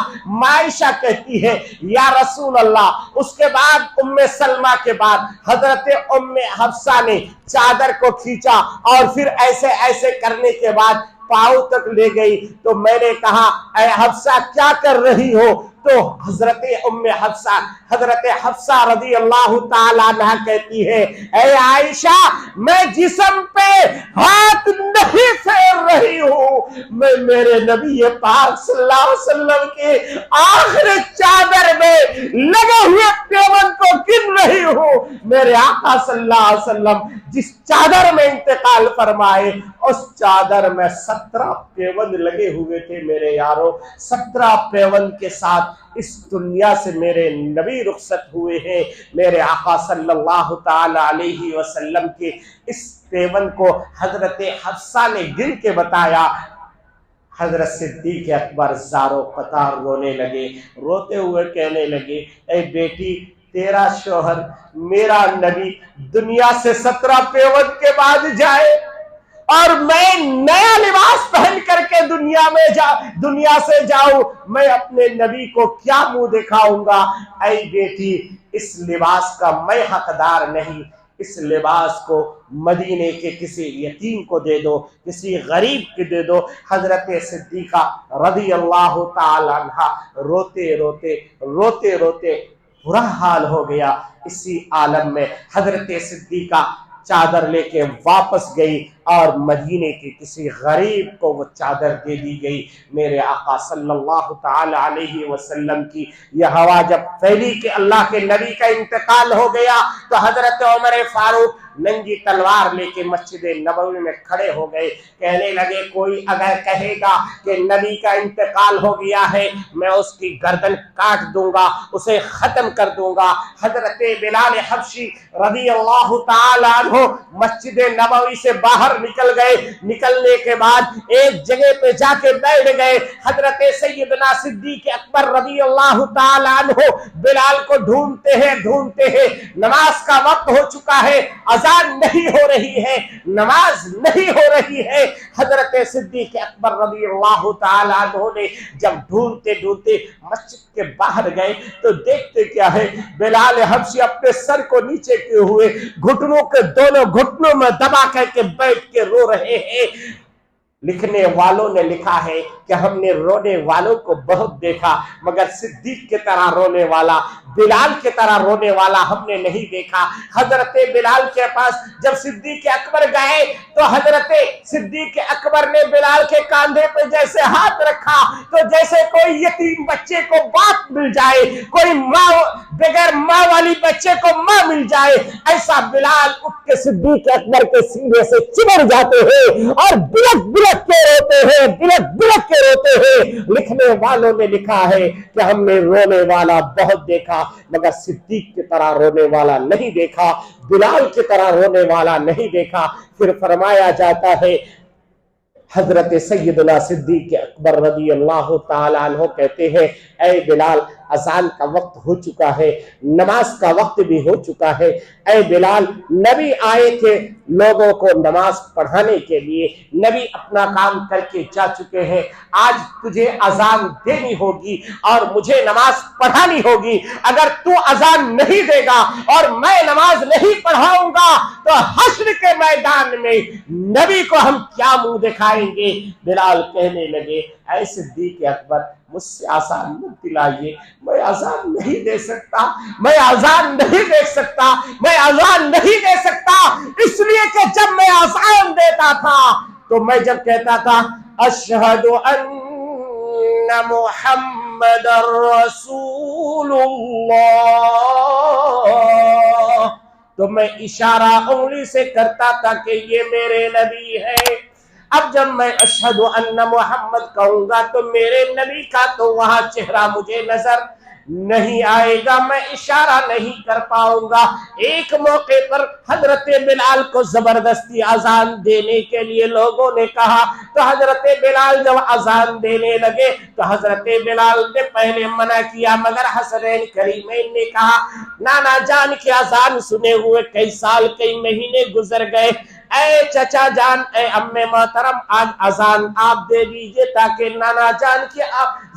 आयशा कहती है, या रसूल अल्लाह। उसके बाद उम्मे सलमा के बाद हजरत उम्मे हफ्सा ने चादर को खींचा और फिर ऐसे ऐसे करने के बाद पाँव तक ले गई। तो मैंने कहा, ऐ हफ्सा क्या कर रही हो? तो हजरत उम्मे हफ्सा हजरत हफ्सा रज़ी अल्लाह ताला अन्हा कहती है, ऐ आयशा, मैं जिस्म पे हाथ नहीं फेर रही हूँ, मैं मेरे नबी पाक सल्लल्लाहु अलैहि वसल्लम के आखिरी चादर में लगे हुए पेवन को गिन रही हूँ। मेरे आका सल्लल्लाहु अलैहि वसल्लम जिस चादर में इंतकाल फरमाए उस चादर में 17 पेवन लगे हुए थे। मेरे यारों, 17 पेवन के साथ इस दुनिया से मेरे नबी रुखसत हुए हैं। मेरे आका सल्लल्लाहु ताला अलैहि वसल्लम के इस पेवन को हजरत हफ्सा ने गिन के बताया। हजरत सिद्दीक अकबर ज़ारो कतार रोने लगे, रोते हुए कहने लगे, ऐ बेटी, तेरा शोहर मेरा नबी दुनिया से 17 पेवन के बाद जाए और मैं नया लिबास पहन करके दुनिया से जाऊं, मैं अपने नबी को क्या मुंह दिखाऊंगा? ऐ बेटी, इस लिबास का मैं हकदार नहीं, इस लिबास को मदीने के किसी यतीम को दे दो, किसी गरीब को दे दो। हजरत सिद्दीका रज़ी अल्लाह ताला अन्हा रोते रोते बुरा हाल हो गया। इसी आलम में हजरत सिद्दीका चादर लेके वापस गई और मदीने के किसी गरीब को वो चादर दे दी गई। मेरे आका सल्लल्लाहु ताला अलैहि वसल्लम की यह हवा जब फैली कि अल्लाह के नबी का इंतकाल हो गया तो हजरत उमर फारूक नंगी तलवार लेके मस्जिद नबवी में खड़े हो गए। कहने लगे कोई अगर कहेगा कि नबी का इंतकाल हो गया है, मैं उसकी गर्दन काट दूंगा, उसे खत्म कर दूंगा। हजरत बिलाल हबशी रज़ी अल्लाह ताला अन्हु मस्जिद नबवी से बाहर निकल गए। निकलने के बाद एक जगह पे जाके बैठ गए। हजरत सैयदना सिद्दीक अकबर रज़ी अल्लाह ताला अन्हु बिलाल को ढूंढते हैं। नमाज का वक्त हो चुका है, अजान नहीं हो रही है, नमाज नहीं हो रही है। हजरत सिद्दीक अकबर रज़ी अल्लाह ताला अन्हु ने जब ढूंढते मस्जिद के बाहर गए तो देखते क्या है, बिलाल हबशी अपने सर को नीचे किए हुए घुटनों के दोनों घुटनों में दबा करके बैठ के रो रहे हैं। लिखने वालों ने लिखा है कि हमने रोने वालों को बहुत देखा, मगर सिद्दीक की तरह रोने वाला, बिलाल की तरह रोने वाला हमने नहीं देखा। हजरत बिलाल के पास जब सिद्दीक अकबर गए तो हजरत सिद्दीक अकबर ने बिलाल के कंधे पे जैसे हाथ रखा तो जैसे कोई यतीम बच्चे को बाप मिल जाए, कोई माँ बगैर माँ वाली बच्चे को माँ मिल जाए, ऐसा बिलाल उठ के सिद्दीक अकबर के सीने से चिमड़ जाते हैं और बिलक बिलक के रोते हैं। लिखने वालों ने लिखा है कि हमने रोने वाला बहुत देखा, मगर सिद्दीक की तरह रोने वाला नहीं देखा, बिलाल की तरह रोने वाला नहीं देखा। फिर फरमाया जाता है, हजरत सैयदना सिद्दीक अकबर रज़ी अल्लाह ताला अन्हु कहते हैं, ऐ बिलाल, अज़ान का वक्त हो चुका है, नमाज का वक्त भी हो चुका है। ऐ बिलाल, नबी आए थे लोगों को नमाज पढ़ाने के लिए, नबी अपना काम करके जा चुके हैं, आज तुझे अज़ान देनी होगी और मुझे नमाज पढ़ानी होगी। अगर तू अज़ान नहीं देगा और मैं नमाज नहीं पढ़ाऊंगा तो हश्र के मैदान में नबी को हम क्या मुंह दिखाएंगे। बिलाल कहने लगे, ऐ सिद्दीक अकबर, मुझसे आसान मत दिलाइए, मैं अज़ान नहीं दे सकता, मैं अज़ान नहीं दे सकता, मैं अज़ान नहीं दे सकता। इसलिए कि जब मैं अज़ान देता था तो मैं जब कहता था अशहदु अन्ना मुहम्मदर रसूलुल्लाह, तो मैं इशारा उंगली से करता था कि ये मेरे नबी है। अब जब मैं अशहदु अन्ना मुहम्मद कहूंगा तो मेरे नबी का तो वहां चेहरा मुझे नजर नहीं आएगा, मैं इशारा नहीं कर पाऊंगा। एक मौके पर हजरत बिलाल को जबरदस्ती अजान देने के लिए लोगों ने कहा, तो हजरत बिलाल जब अजान देने लगे तो हजरत बिलाल ने पहले मना किया, मगर हसनैन करीमैन ने कहा, नाना जान की अजान सुने हुए कई साल कई महीने गुजर गए, ऐ चचा जान, ऐ अम्मे मोहतरम, आज अजान आप दे दीजिए ताकि नाना जान की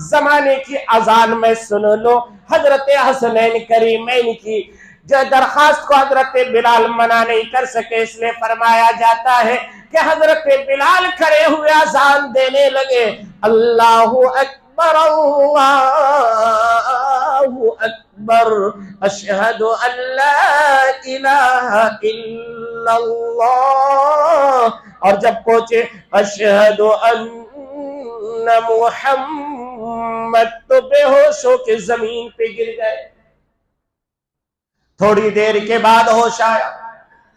जमाने की अजान में सुन लो। हजरत हसनैन करीमैन की जो दरखास्त को हजरत बिलाल मना नहीं कर सके, इसलिए फरमाया जाता है कि हजरत बिलाल खड़े हुए अजान देने लगे, अल्लाहु अकबर अल्लाहु अकबर, अशहदु अल्ला इलाहा इल्लल्लाह, और जब पहुंचे अशहदु अन्ना मुहम्मद, तो बेहोश होकर जमीन पे गिर गए। थोड़ी देर के बाद होश आया,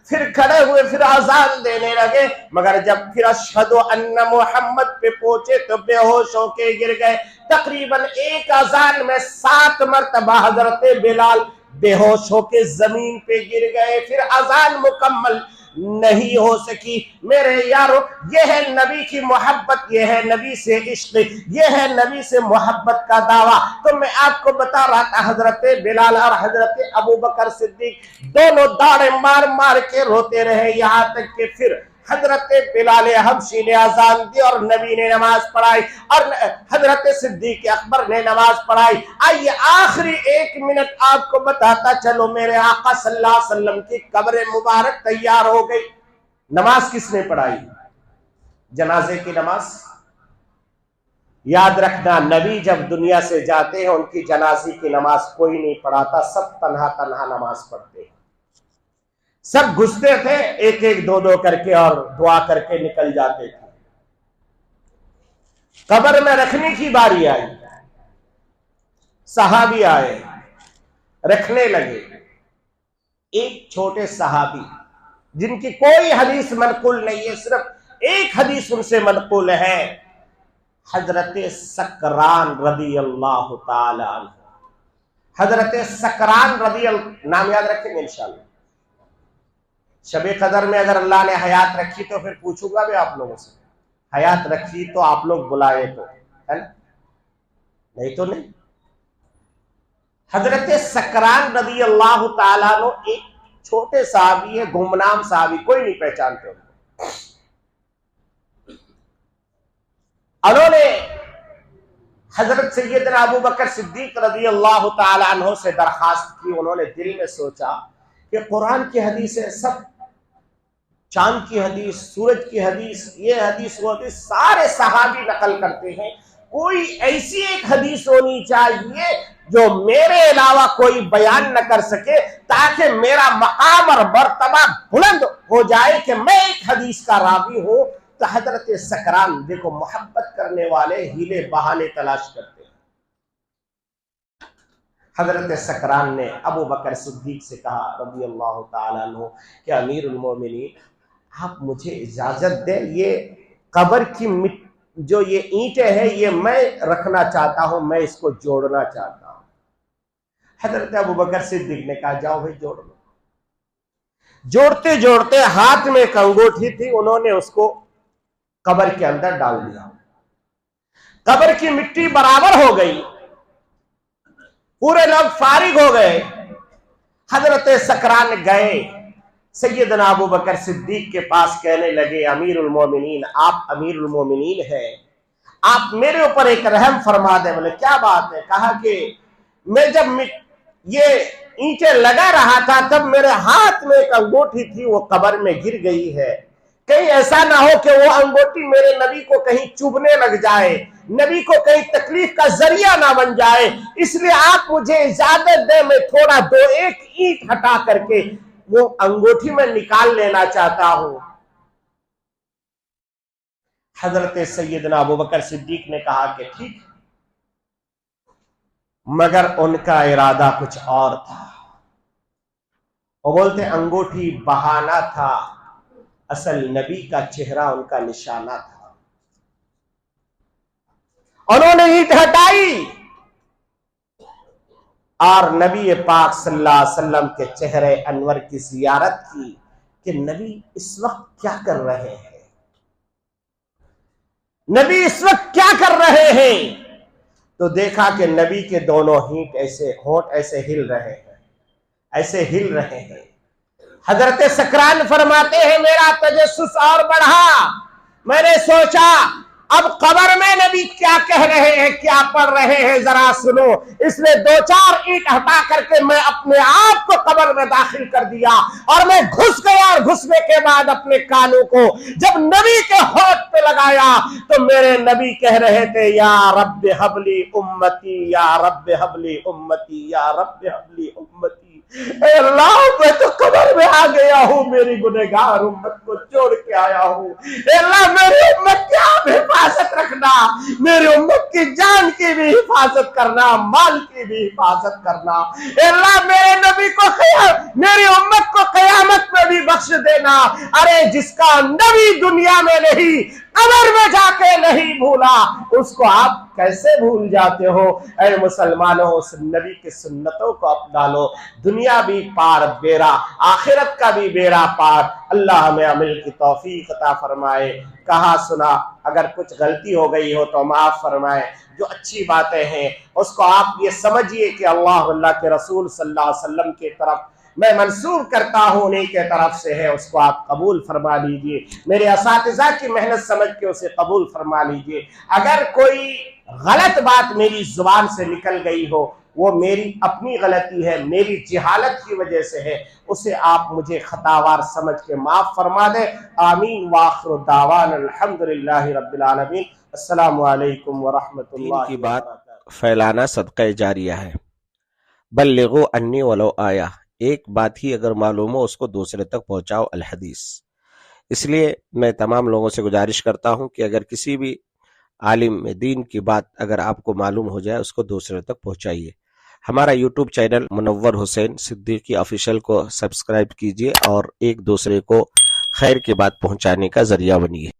फिर खड़े हुए फिर अजान देने लगे, मगर जब फिर अशहदु अन्ना मुहम्मद पे पहुंचे तो बेहोश होके गिर गए। तकरीबन एक अजान में 7 मरतबा हजरत बिलाल बेहोश होके जमीन पे गिर गए, फिर अजान मुकम्मल नहीं हो सकी। मेरे यारो, ये है नबी की मोहब्बत, ये है नबी से इश्क, ये है नबी से मोहब्बत का दावा। तो मैं आपको बता रहा था, हजरत बिलाल और हजरत अबू बकर सिद्दीक दोनों दाढ़े मार मार के रोते रहे, यहाँ तक कि फिर हजरत बिलाल हबशी ने अजान दी और नबी ने नमाज पढ़ाई और हजरत सिद्दीक अकबर ने नमाज पढ़ाई। आइए आखिरी 1 मिनट आपको बताता चलो, मेरे आका सल्लल्लाहु अलैहि वसल्लम की कब्र मुबारक तैयार हो गई। नमाज किसने पढ़ाई? जनाजे की नमाज। याद रखना, नबी जब दुनिया से जाते हैं उनकी जनाजे की नमाज कोई नहीं पढ़ाता, सब तन्हा तन्हा नमाज पढ़ते हैं। सब घुसते थे एक एक दो दो करके और दुआ करके निकल जाते थे। कब्र में रखने की बारी आई, सहाबी आए, रखने लगे। एक छोटे सहाबी जिनकी कोई हदीस मनकुल नहीं है, सिर्फ एक हदीस उनसे मनकुल है, हजरत सकरान रदी अल्लाह ताला अन्हु। हजरत सकरान नाम याद रखेंगे इंशाल्लाह। शबे कदर में अगर अल्लाह ने हयात रखी तो फिर पूछूंगा भी आप लोगों से, हयात रखी तो आप लोग बुलाए तो, है ना, नहीं तो नहीं। हजरत सकरान रदी अल्लाह ताला अन्हु एक छोटे साहबी है, गुमनाम साहबी, कोई नहीं पहचानते उनको। उन्होंने हजरत सैयदना अबू बकर सिद्दीक रदी अल्लाह ताला अन्हु से दरखास्त की। उन्होंने दिल में सोचा कि कुरान की हदीस है, सब चांद की हदीस, सूरज की हदीस, ये हदीस वो हदीस सारे सहाबी नकल करते हैं, कोई ऐसी एक हदीस होनी चाहिए जो मेरे अलावा कोई बयान न कर सके, ताकि मेरा मकाम और मर्तबा बुलंद हो जाए कि मैं एक हदीस का रावी हूं। तो हजरत सकरान, देखो मोहब्बत करने वाले हीले बहाने तलाश करते हैं। हजरत सकरान ने अबू बकर सिद्दीक से कहा रज़ी अल्लाह ताला अन्हु कि अमीरुल मोमिनीन, आप मुझे इजाजत दें, ये कब्र की जो ये ईंटें हैं ये मैं रखना चाहता हूं, मैं इसको जोड़ना चाहता हूं। हजरत अबू बकर सिद्दीक ने कहा जाओ भाई जोड़ लो। जोड़ते जोड़ते हाथ में एक अंगूठी थी, उन्होंने उसको कब्र के अंदर डाल दिया। कब्र की मिट्टी बराबर हो गई, पूरे लोग फारिग हो गए। हजरत सकरान गए सैयदना अबू बकर सिद्दीक के पास, कहने लगे अमीरुल मोमिनीन, आप अमीरुल मोमिनीन हैं, आप मेरे ऊपर एक रहम फरमा दें। बोले क्या बात है? कहा कि मैं जब ये ईंटें लगा रहा था तब मेरे हाथ में एक अंगूठी थी, वो कब्र में गिर गई है, कहीं ऐसा ना हो कि वो अंगूठी मेरे नबी को कहीं चुभने लग जाए, नबी को कहीं तकलीफ का जरिया ना बन जाए, इसलिए आप मुझे इजाजत दें, मैं थोड़ा दो एक ईंट हटा करके वो अंगूठी में निकाल लेना चाहता हूं। हजरत सैयदना अबू बकर सिद्दीक ने कहा कि ठीक, मगर उनका इरादा कुछ और था। वो बोलते अंगूठी बहाना था, असल नबी का चेहरा उनका निशाना था। उन्होंने ईंट हटाई और नबी पाक सल्लल्लाहु अलैहि वसल्लम के चेहरे अनवर की जियारत की कि नबी इस वक्त क्या कर रहे हैं, नबी इस वक्त क्या कर रहे हैं। तो देखा कि नबी के दोनों होंठ ऐसे हिल रहे हैं, ऐसे हिल रहे हैं। हजरत सकरान फरमाते हैं मेरा तजस्सुस और बढ़ा, मैंने सोचा अब कब्र में नबी क्या कह रहे हैं, क्या पढ़ रहे हैं, जरा सुनो। इसलिए दो चार ईंट हटा करके मैं अपने आप को कब्र में दाखिल कर दिया और मैं घुस गया, और घुसने के बाद अपने कानों को जब नबी के होठ पे लगाया तो मेरे नबी कह रहे थे या रब्ब हबली उम्मती, या रब्ब हबली उम्मती, या रब्ब हबली उम्मती। अल्लाह मैं तो कब्र में आ गया हूँ, मेरी गुनहगार उम्मत को छोड़ के आया हूँ। अल्लाह मेरी उम्मत की आप हिफाजत रखना, मेरी उम्मत की जान की भी हिफाजत करना, माल की भी हिफाजत करना। अल्लाह मेरे नबी को मेरी उम्मत को कयामत में भी बख्श देना। अरे जिसका नबी दुनिया में नहीं कब्र में जाके नहीं भूला, उसको आप कैसे भूल जाते हो? ऐ मुसलमानों, उस नबी की सुन्नतों को अपना लो, दुनिया भी पार बेड़ा, आखिरत का भी बेड़ा पार। अल्लाह हमें अमल की तौफीक अता फरमाए। कहा सुना अगर कुछ गलती हो गई हो तो माफ फरमाए, जो अच्छी बातें हैं उसको आप ये समझिए कि अल्लाह के रसूल सल्लल्लाहु अलैहि वसल्लम की तरफ मैं मंसूब करता हूँ, उन्हीं के तरफ से है, उसको आप कबूल फरमा लीजिए। मेरे असातिज़ा की मेहनत समझ के उसे कबूल फरमा लीजिए। अगर कोई गलत बात मेरी जुबान से निकल गई हो, वो मेरी अपनी गलती है, मेरी जिहालत की वजह से है, उसे आप मुझे खतावार समझ के माफ फरमा दे। आमीन। वाखिर दावाना अल्हम्दुलिल्लाहि रब्बिल आलमीन। अस्सलामु अलैकुम व रहमतुल्लाहि। की बात फैलाना सदक़े जारिया है। बल्लिगु अन्नी वलो आया, एक बात ही अगर मालूम हो उसको दूसरे तक पहुंचाओ अल हदीस। इसलिए मैं तमाम लोगों से गुजारिश करता हूं कि अगर किसी भी आलिम दीन की बात अगर आपको मालूम हो जाए उसको दूसरे तक पहुंचाइए। हमारा YouTube channel Munawwar Hussain Siddiqui official को सब्सक्राइब कीजिए और एक दूसरे को खैर की बात पहुंचाने का जरिया बनिए।